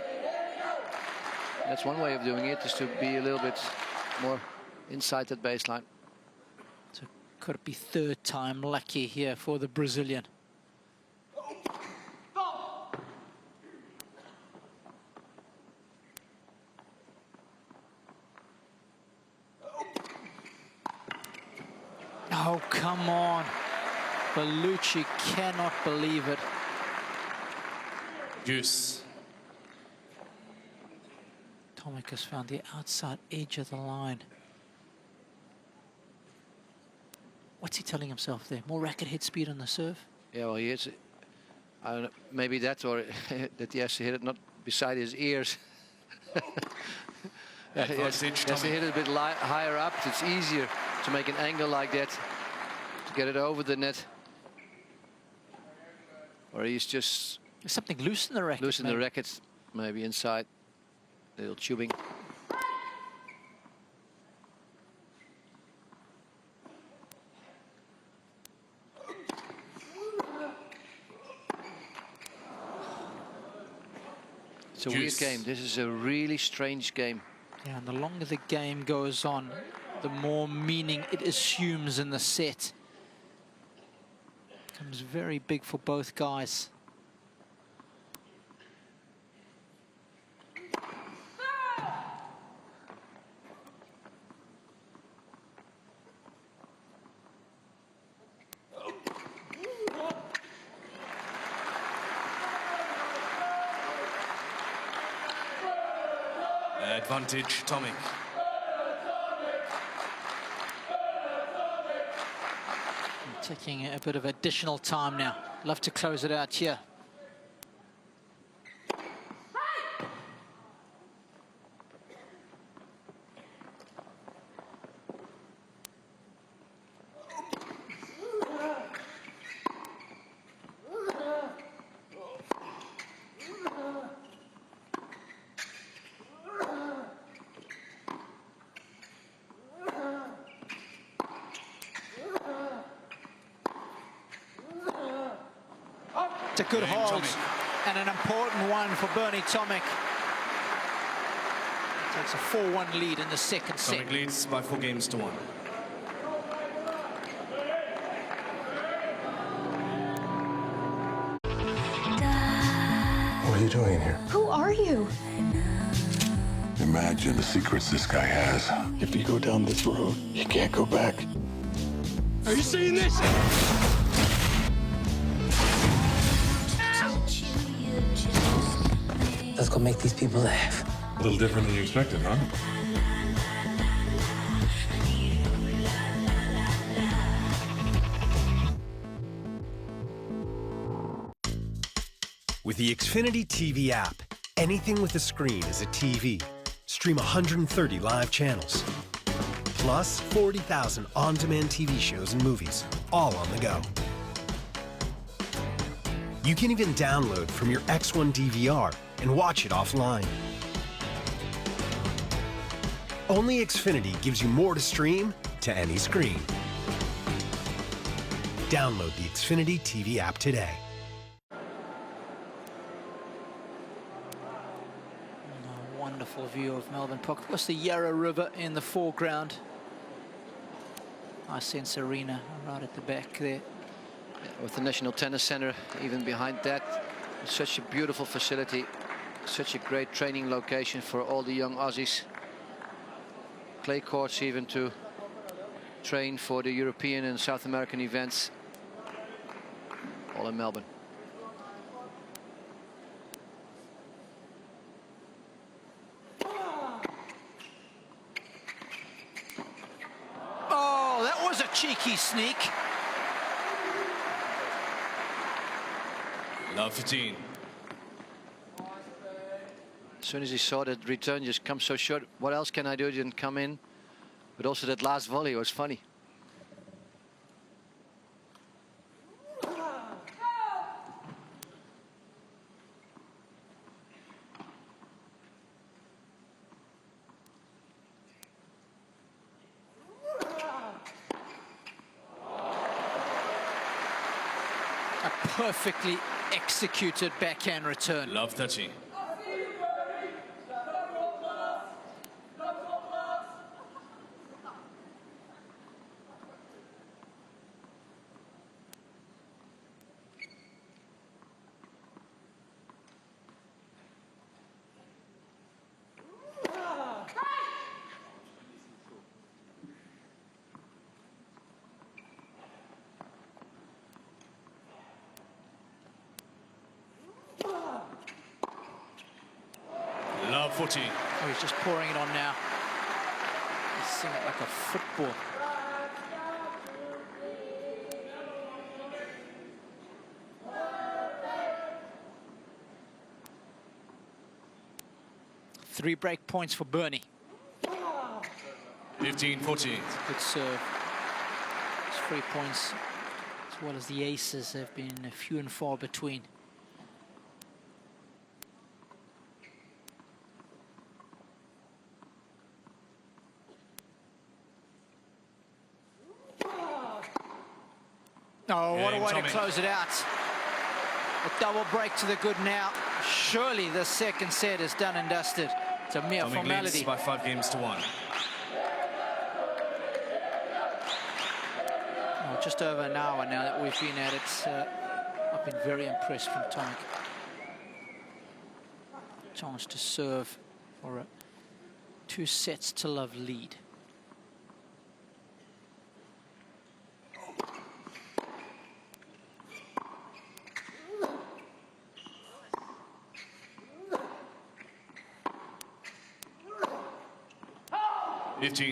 That's one way of doing it, is to be a little bit more inside that baseline. So could it be third time lucky here for the Brazilian? Oh, come on. Belluci cannot believe it. Juice. Tomic has found the outside edge of the line. What's he telling himself there? More racket head speed on the serve? Yeah, well, he hits it. I don't know, maybe that, or that he has to hit it not beside his ears. He has to hit it a bit higher up. It's easier to make an angle like that, to get it over the net. Or he's just... There's something loose in the racket. Loose in the racket, maybe inside. Little tubing. It's a weird game. This is a really strange game. Yeah, and the longer the game goes on, the more meaning it assumes in the set. Becomes very big for both guys. Advantage, Tomic. Taking a bit of additional time now. Love to close it out here. It's a good hold and an important one for Bernie Tomic. Takes a 4-1 lead in the second set. Tomic leads by 4 games to 1. What are you doing here? Who are you? Imagine the secrets this guy has. If you go down this road, you can't go back. Are you seeing this? Let's go make these people laugh. A little different than you expected, huh? With the Xfinity TV app, anything with a screen is a TV. Stream 130 live channels, plus 40,000 on-demand TV shows and movies, all on the go. You can even download from your X1 DVR and watch it offline. Only Xfinity gives you more to stream to any screen. Download the Xfinity TV app today. Wonderful view of Melbourne Park. Of course, the Yarra River in the foreground. Sense Arena right at the back there. With the National Tennis Centre even behind that. It's such a beautiful facility. Such a great training location for all the young Aussies. Clay courts even to train for the European and South American events. All in Melbourne. Cheeky sneak. Love 15. As soon as he saw that return just come so short, what else can I do? Didn't come in. But also that last volley was funny. Perfectly executed backhand return. Love 30. Love 14. Oh, he's just pouring it on now. He's seeing it like a football. Three break points for Bernie. 15-14. Good serve. His 3 points, as well as the aces, have been few and far between. Oh, what a way to close it out. A double break to the good now. Surely the second set is done and dusted. It's a mere Tomic formality. leads by 5 games to 1. Oh, just over an hour now that we've been at it. I've been very impressed from Tomic. Chance to serve for a 2-sets-to-love lead.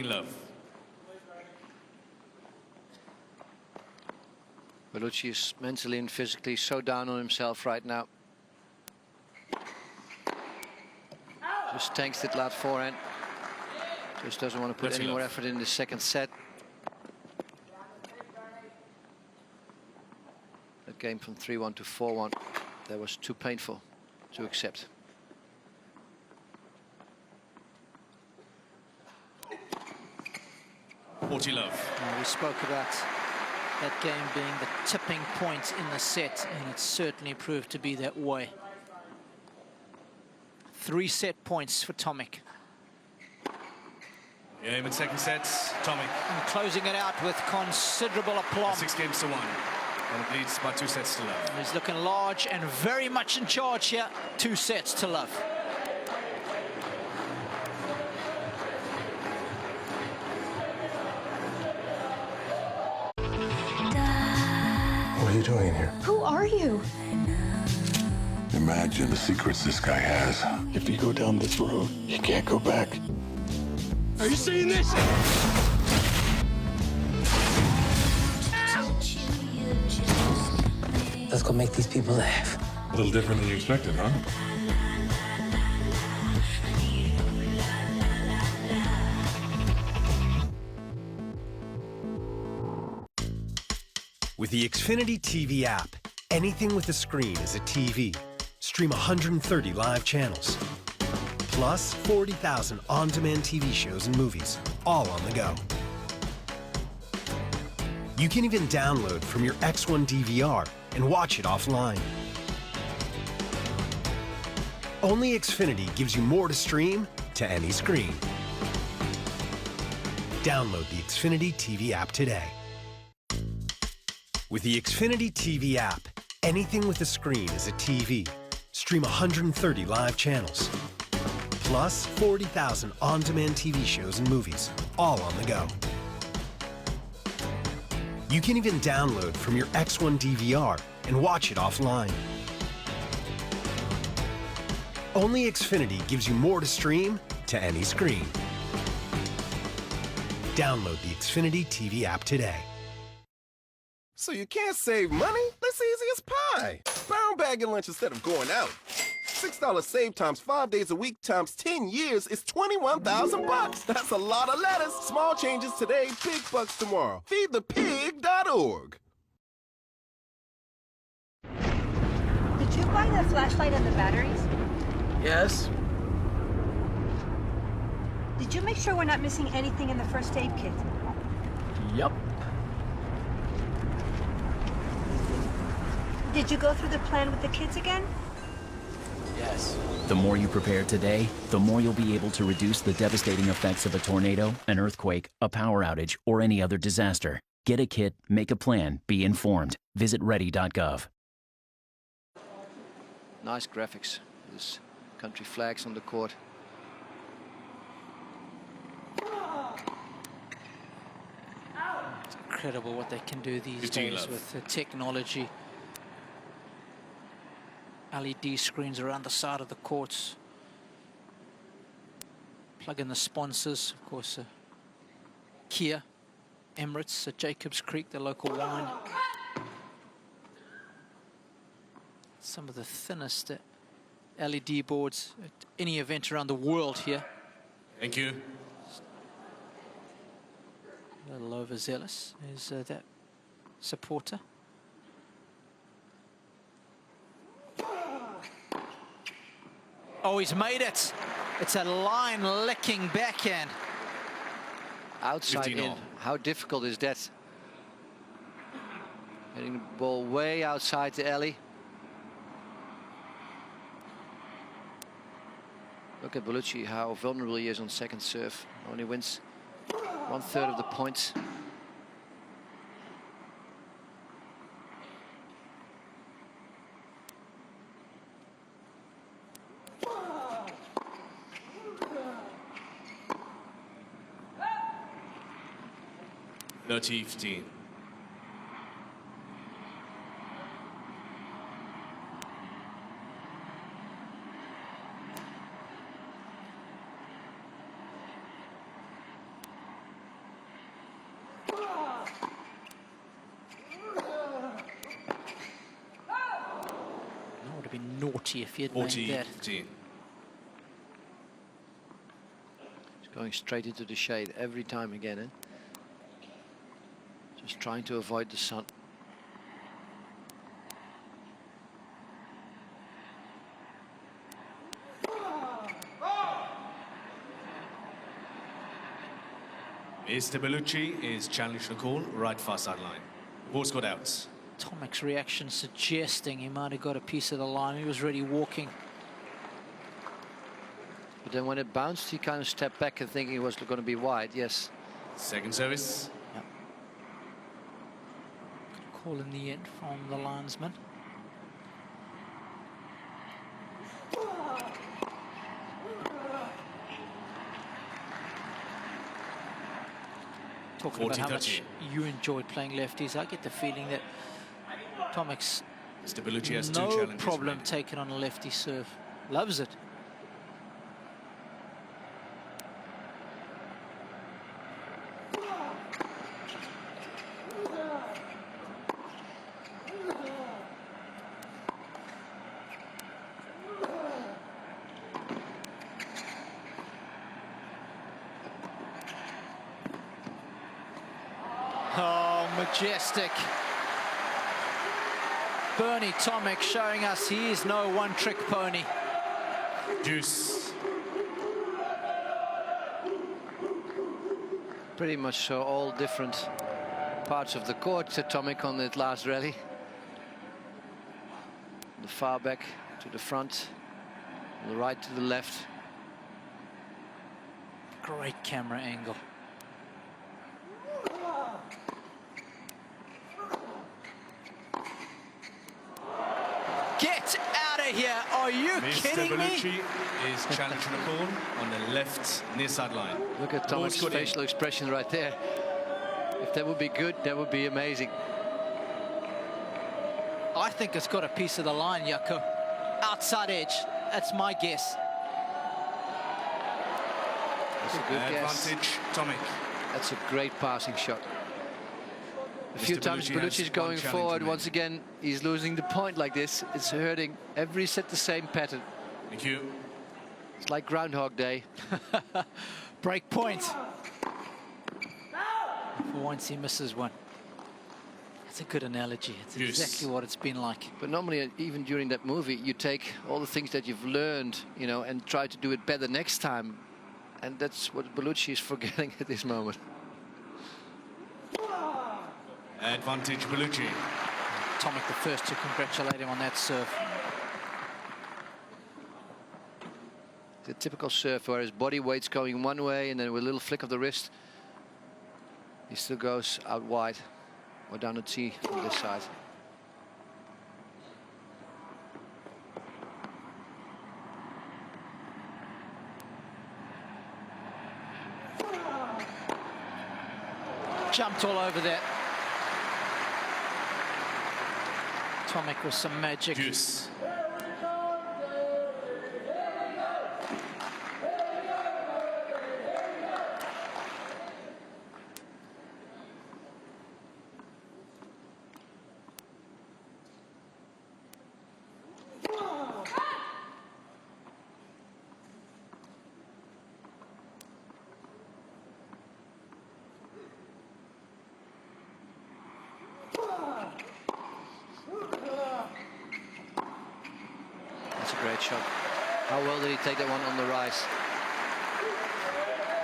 Love. Belluci is mentally and physically so down on himself right now. Just tanks that last forehand. Just doesn't want to put any more effort in the second set. That game from 3-1 to 4-1, that was too painful to accept. Love. We spoke about that game being the tipping point in the set, and it certainly proved to be that way. 3 set points for Tomic. Game in second sets, Tomic. And closing it out with considerable aplomb. 6 games to 1. And it leads by 2 sets to love. He's looking large and very much in charge here. 2 sets to love. What are you doing in here? Who are you? Imagine the secrets this guy has. If you go down this road, you can't go back. Are you seeing this? Let's go make these people laugh. A little different than you expected, huh? With the Xfinity TV app, anything with a screen is a TV. Stream 130 live channels, plus 40,000 on-demand TV shows and movies, all on the go. You can even download from your X1 DVR and watch it offline. Only Xfinity gives you more to stream to any screen. Download the Xfinity TV app today. With the Xfinity TV app, anything with a screen is a TV. Stream 130 live channels, plus 40,000 on-demand TV shows and movies, all on the go. You can even download from your X1 DVR and watch it offline. Only Xfinity gives you more to stream to any screen. Download the Xfinity TV app today. So you can't save money? That's easy as pie. Brown bag your lunch instead of going out. $6 save times 5 days a week times 10 years is $21,000. That's a lot of lettuce. Small changes today, big bucks tomorrow. Feedthepig.org. Did you buy the flashlight and the batteries? Yes. Did you make sure we're not missing anything in the first aid kit? Yup. Did you go through the plan with the kids again? Yes. The more you prepare today, the more you'll be able to reduce the devastating effects of a tornado, an earthquake, a power outage, or any other disaster. Get a kit, make a plan, be informed. Visit ready.gov. Nice graphics. There's country flags on the court. It's incredible what they can do these days with the technology. LED screens around the side of the courts. Plug in the sponsors, of course, Kia, Emirates, Jacobs Creek, the local wine. Some of the thinnest LED boards at any event around the world here. Thank you. A little overzealous is that supporter. Oh, he's made it. It's a line-licking backhand. Outside in. How difficult is that? Getting the ball way outside the alley. Look at Belluci, how vulnerable he is on second serve. Only wins 1/3 of the points. $30-15. That would have been naughty if he had made that. 40-15. He's going straight into the shade every time again, eh? Just trying to avoid the sun. Mr. Belluci is challenged to call right far sideline. Ball's got out. Tomic's reaction suggesting he might have got a piece of the line. He was already walking. But then when it bounced, he kind of stepped back and thinking it was going to be wide. Yes. Second service. Yep. Call in the end from the linesman. Talking about how much you enjoy playing lefties, I get the feeling that Tomic's Mr. Belluci has no two challenges. problem taking on a lefty serve. Loves it. majestic. Bernie Tomic showing us he is no one-trick pony. Deuce. Pretty much so, all different parts of the court to Tomic on that last rally. The far back to the front, the right to the left. Great camera angle. Get out of here! Are you kidding me? Mr. Belluci is challenging the call on the left near sideline. Look at Tomic's facial expression right there. If that would be good, that would be amazing. I think it's got a piece of the line, Jaco. Outside edge. That's my guess. That's a good guess. Advantage, Tomic. That's a great passing shot. A few times Belluci's going forward. Once again, he's losing the point like this. It's hurting. Every set the same pattern. Thank you. It's like Groundhog Day. Break point. For once he misses one. That's a good analogy. It's exactly what it's been like. But normally, even during that movie, you take all the things that you've learned, you know, and try to do it better next time. And that's what Belluci is forgetting at this moment. Advantage Belluci. Tomic the first to congratulate him on that serve. It's a typical serve where his body weight's going one way, and then with a little flick of the wrist, he still goes out wide or down the tee on this side. Jumped all over that. Tomic with some magic. Deuce. Great shot. How well did he take that one on the rise?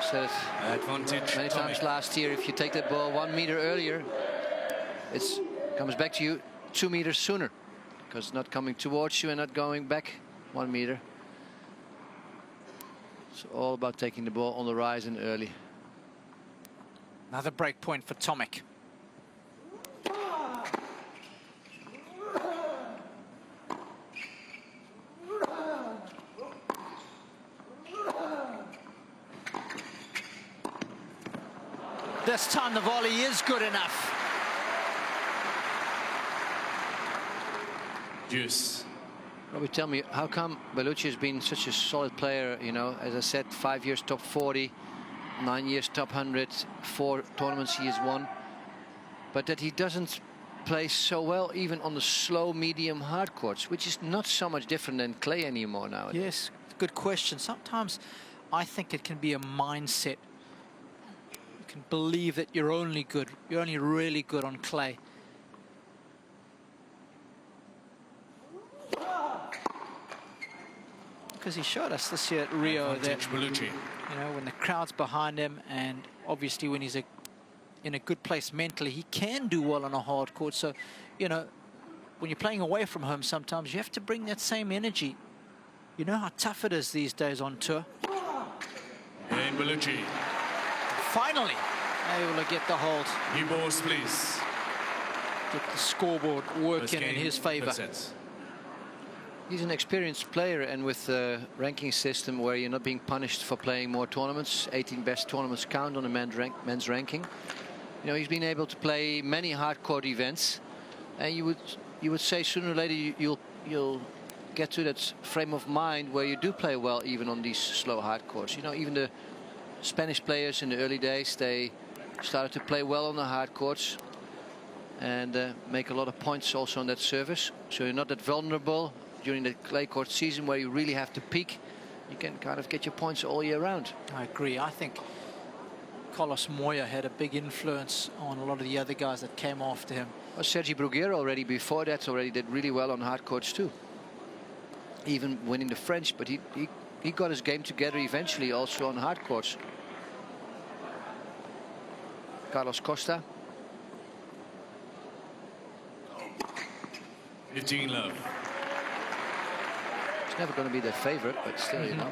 Said it advantage many times last year. If you take that ball 1 meter earlier, it comes back to you 2 meters sooner, because it's not coming towards you and not going back 1 meter. It's all about taking the ball on the rise and early. Another break point for Tomic. This time the volley is good enough. Deuce. Robbie, tell me, how come Belluci has been such a solid player? You know, as I said, 5 years top 40, 9 years top 100, 4 tournaments he has won, but that he doesn't play so well even on the slow, medium, hard courts, which is not so much different than clay anymore now. Yes, good question. Sometimes I think it can be a mindset. You can believe that you're only really good on clay. Because he showed us this year at Rio that, Belluci. you know, when the crowd's behind him, and obviously when he's in a good place mentally, he can do well on a hard court. So, you know, when you're playing away from home, sometimes you have to bring that same energy. You know how tough it is these days on tour. And Belluci. Finally able to get the hold. New balls, please. Get the scoreboard working in his favor. He's an experienced player, and with the ranking system where you're not being punished for playing more tournaments, 18 best tournaments count on the men's ranking. You know, he's been able to play many hard court events, and you would say sooner or later you'll get to that frame of mind where you do play well even on these slow hard courts. You know, even the Spanish players in the early days, they started to play well on the hard courts and make a lot of points also on that service. So you're not that vulnerable during the clay court season where you really have to peak. You can kind of get your points all year round. I agree. I think Carlos Moya had a big influence on a lot of the other guys that came after him. Well, Sergi Bruguera already before that already did really well on hard courts too. Even winning the French, but he got his game together eventually also on hard courts. Carlos Costa. 15 love. It's never going to be their favorite, but still, you know.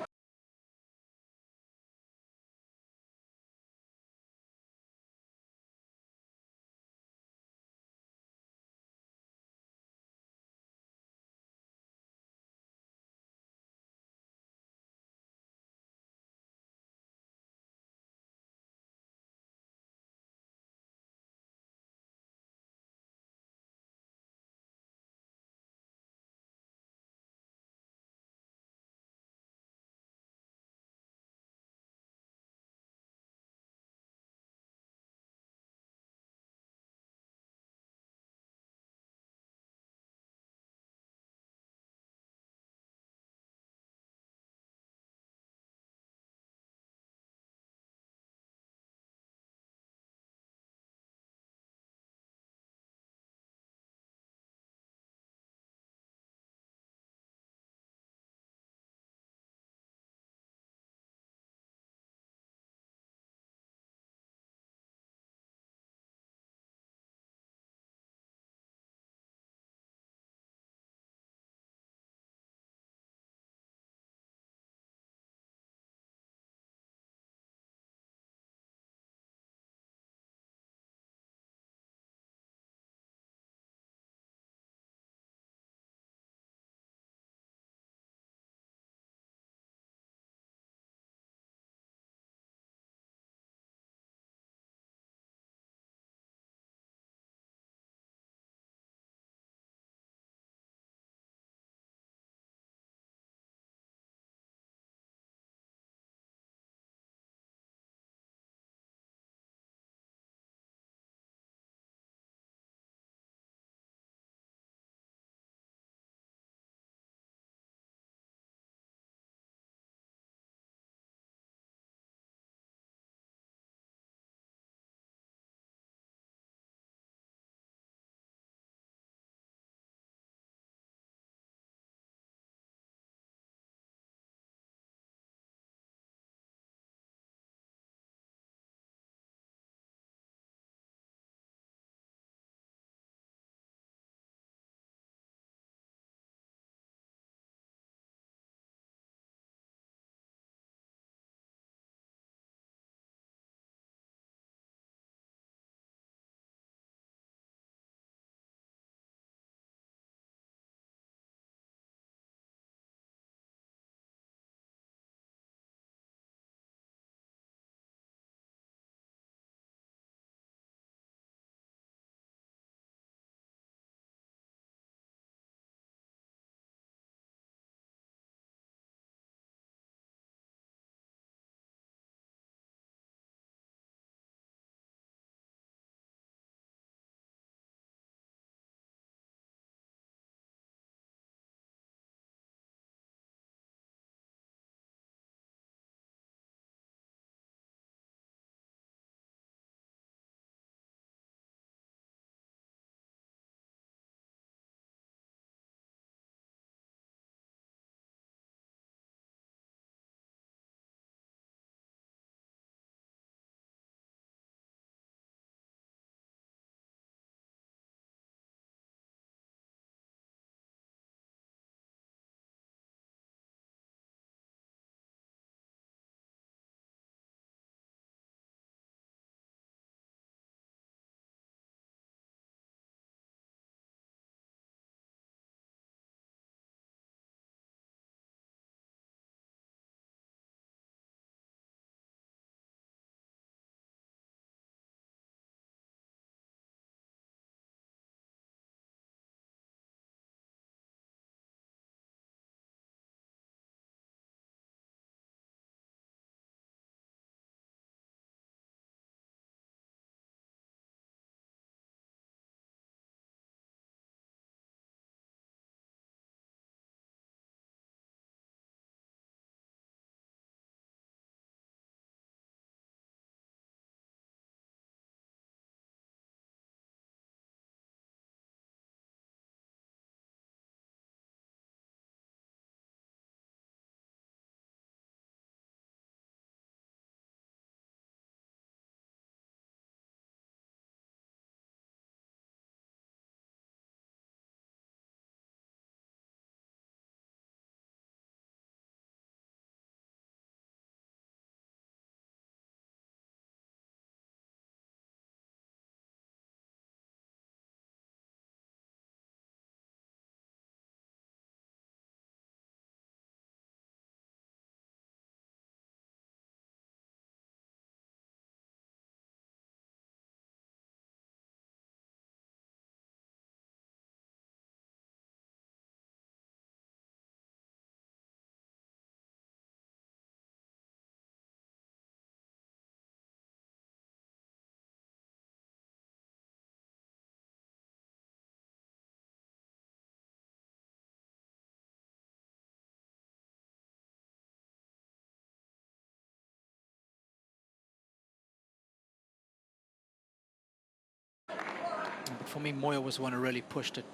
for me, Moya was the one who really pushed it.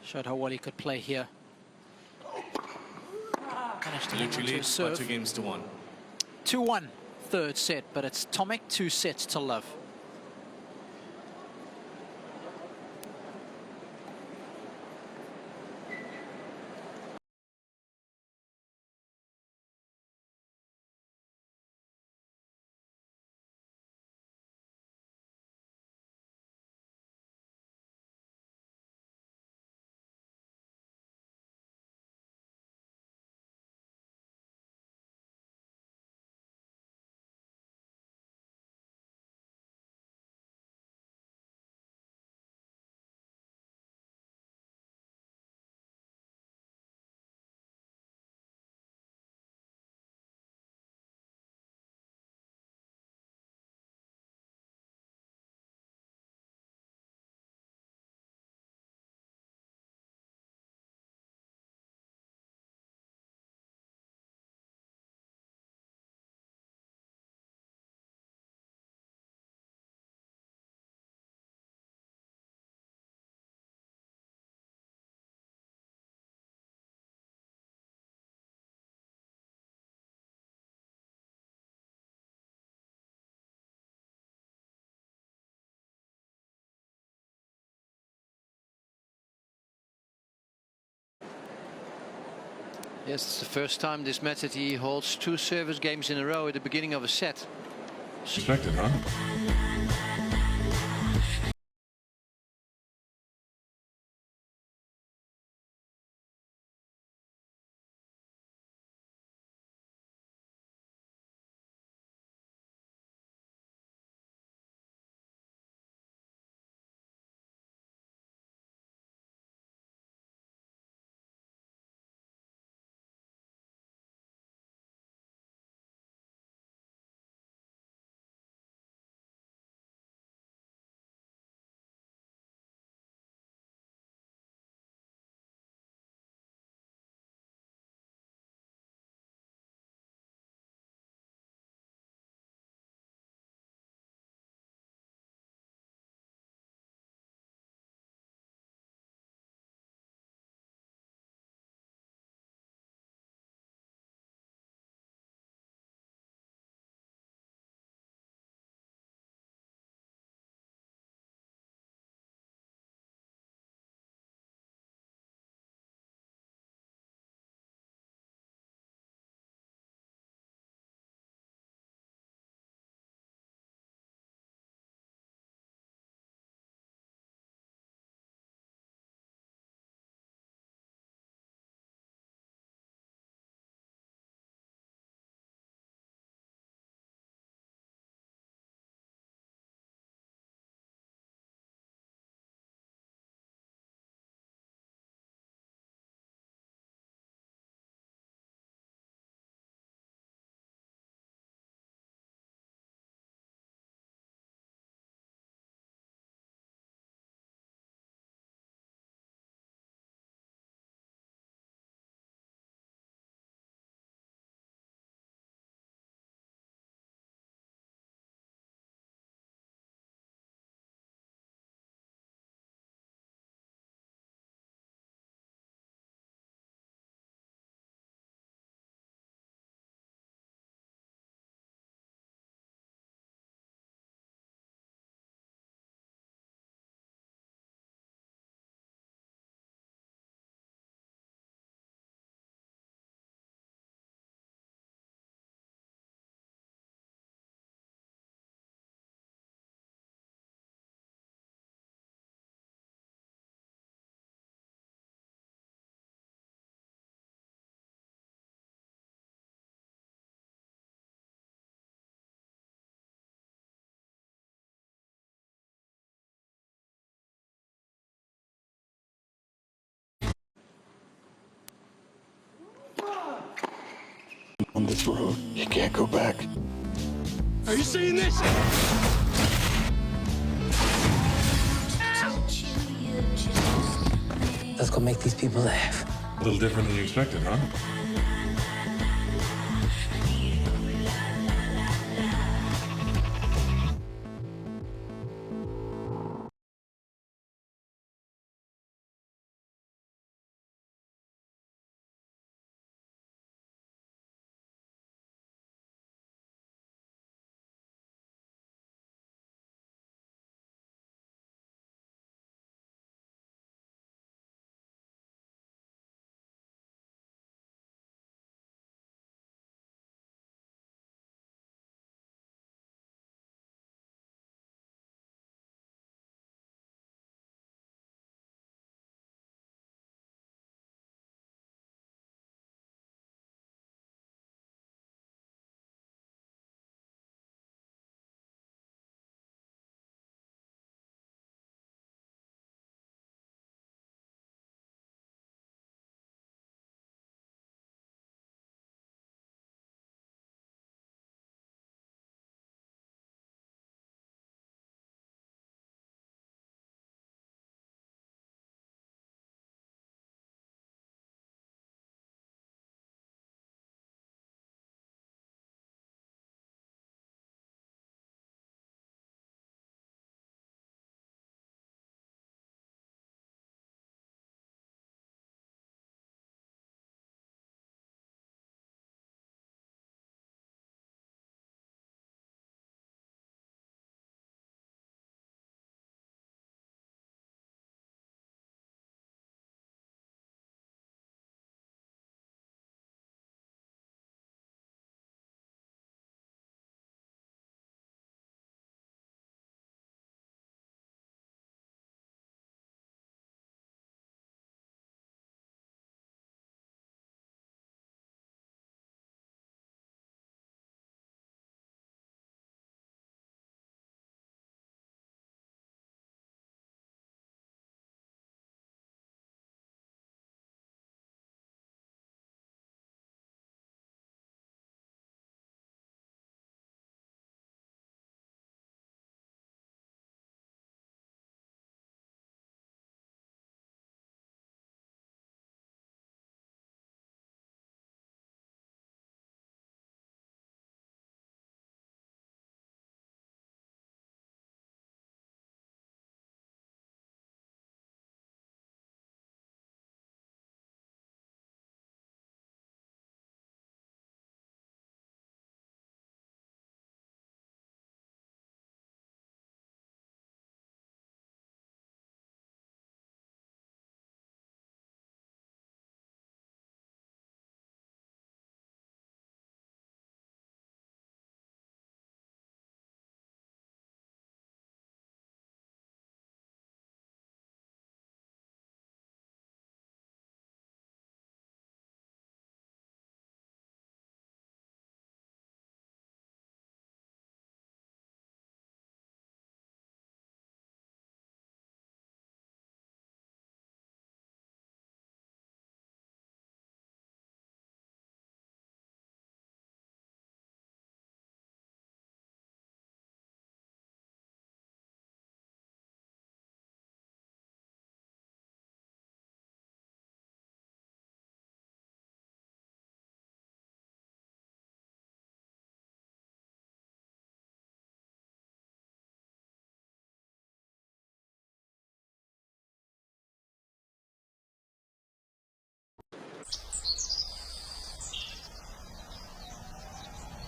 Showed how well he could play here. Managed to get Belluci into a leads by serve. 2-1. 2-1, third set, but it's Tomic 2 sets to love. Yes, it's the first time this match that he holds 2 service games in a row at the beginning of a set. Expected, huh? On this road, you can't go back. Are you seeing this? Let's go make these people laugh. A little different than you expected, huh?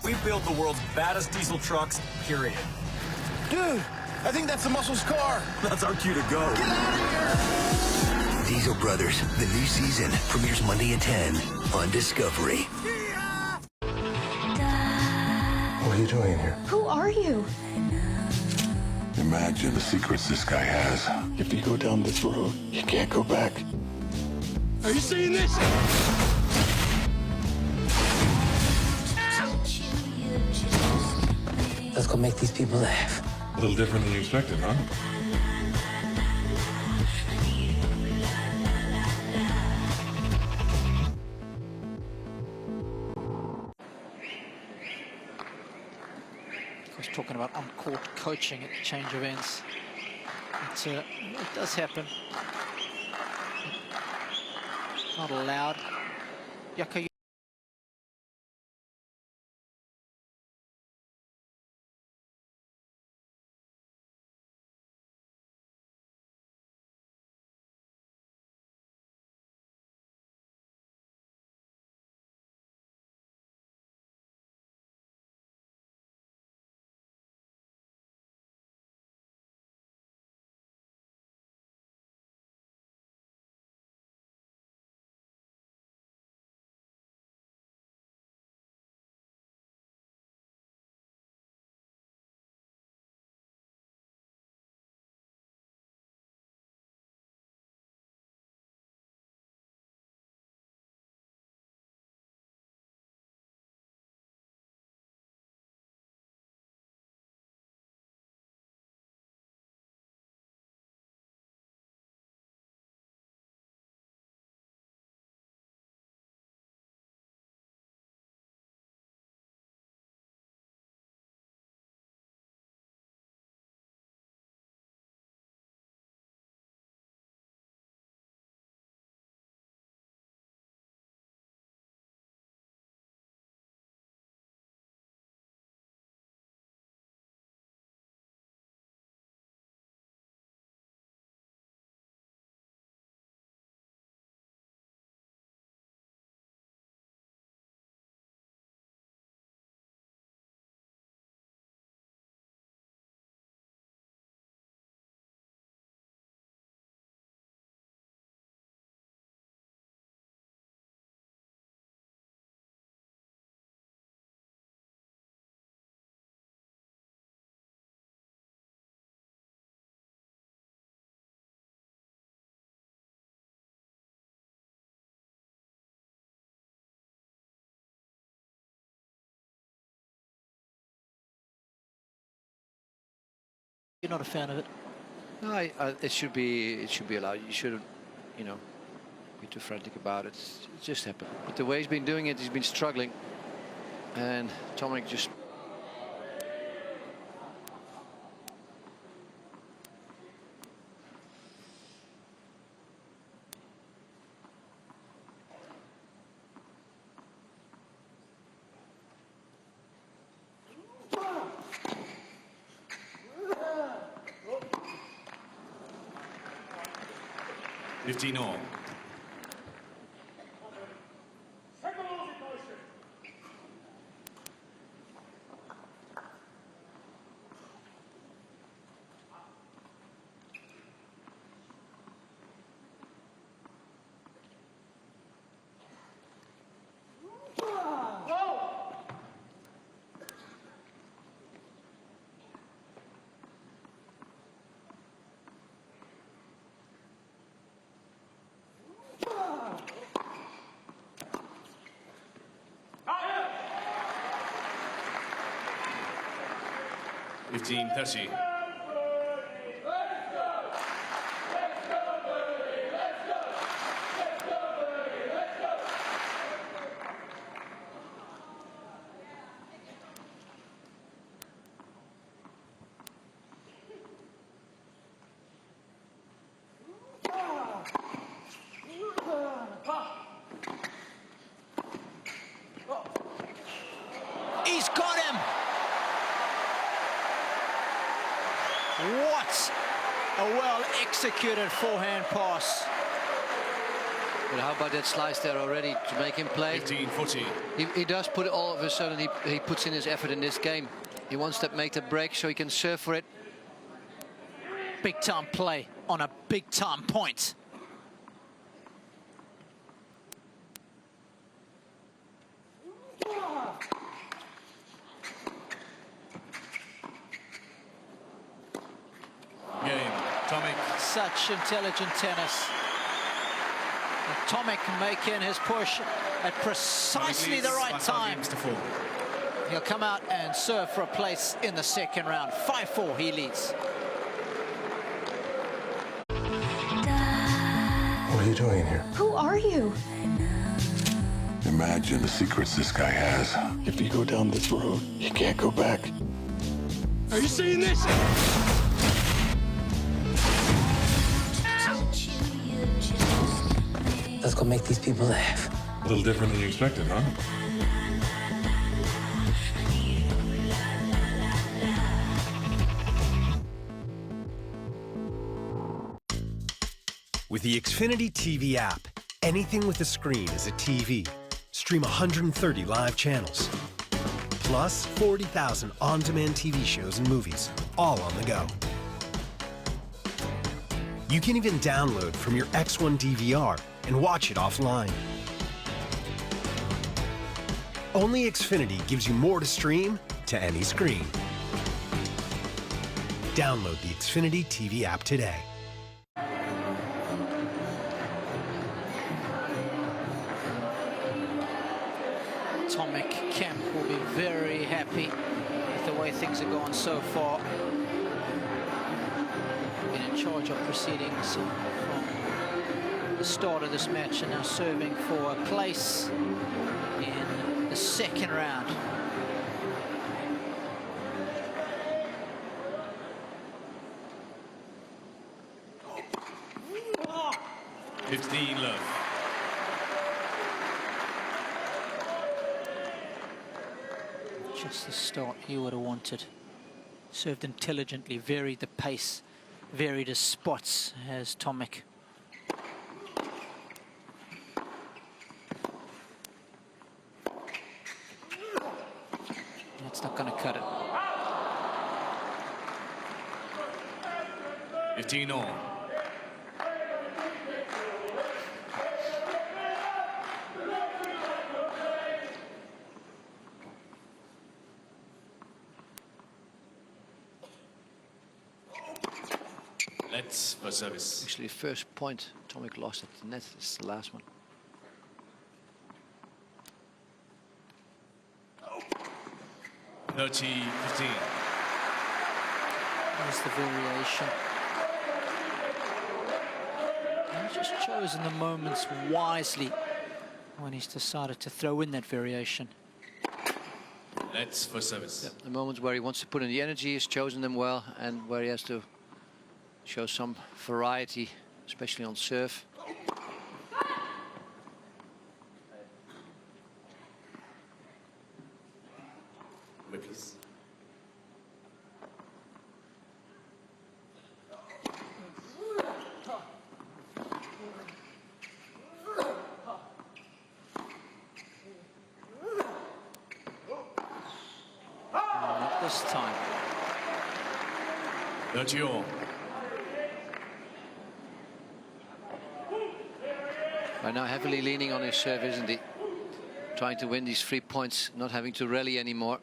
We build the world's baddest diesel trucks, period. Dude, I think that's the Muscles car. That's our cue to go. Get out of here! Diesel Brothers, the new season, premieres Monday at 10 on Discovery. What are you doing here? Who are you? Imagine the secrets this guy has. If you go down this road, you can't go back. Are you seeing this? Let's go make these people laugh. A little different than you expected, huh? I was talking about on-court coaching at change events. It does happen. Not allowed. Yaka. You're not a fan of it? No, it should be allowed. You shouldn't, you know, be too frantic about it. It just happened. But the way he's been doing it, he's been struggling, and Tomic just. all. $15-30. He's got him! What a well-executed forehand pass. But how about that slice there already to make him play? 15-40. He does put it all of a sudden, he puts in his effort in this game. He wants to make the break so he can serve for it. Big time play on a big time point. Game. Tomic. Such intelligent tennis. And Tomic making his push at precisely the right time. He'll come out and serve for a place in the second round. 5-4, he leads. What are you doing here? Who are you? Imagine the secrets this guy has. If you go down this road, you can't go back. Are you seeing this? Let's go make these people laugh. A little different than you expected, huh? With the Xfinity TV app, anything with a screen is a TV. Stream 130 live channels. Plus 40,000 on-demand TV shows and movies, all on the go. You can even download from your X1 DVR and watch it offline. Only Xfinity gives you more to stream to any screen. Download the Xfinity TV app today. Tomic camp will be very happy with the way things are going so far. Been in charge of proceedings from the start of this match and now serving for a place in the second round. Oh. 15 love. Just the start he would have wanted. Served intelligently, varied the pace, varied his spots as Tomic. That's not going to cut it. 15 all. Let's for service. Actually, first point Tomic lost at the net. This is the last one. Oh. 30-15. There's the variation. He's just chosen the moments wisely when he's decided to throw in that variation. Let's for service. The moments where he wants to put in the energy, he's chosen them well, and where he has to show some variety, especially on serve. Wait, please. Not this time. 30 all. Right now heavily leaning on his serve, isn't he? Trying to win these 3 points, not having to rally anymore.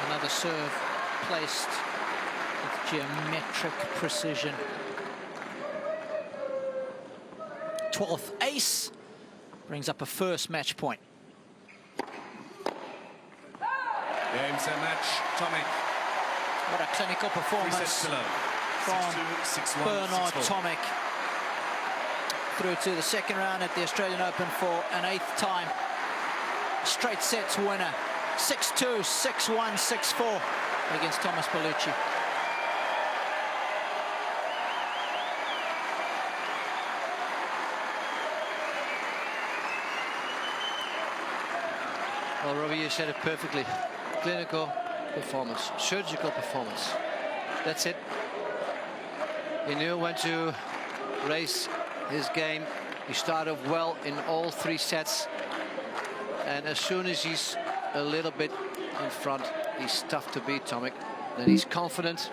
Another serve placed with geometric precision. 12th ace brings up a first match point. Game, set, match. Tomic. What a clinical performance from Bernard Tomic. Through to the second round at the Australian Open for an 8th time. Straight sets winner. 6-2, 6-1, 6-4 against Thomaz Belluci. Well, Robbie, you said it perfectly. Clinical performance, surgical performance. That's it. He knew when to raise his game. He started well in all 3 sets. And as soon as he's a little bit in front, he's tough to beat, Tomic. Then he's confident.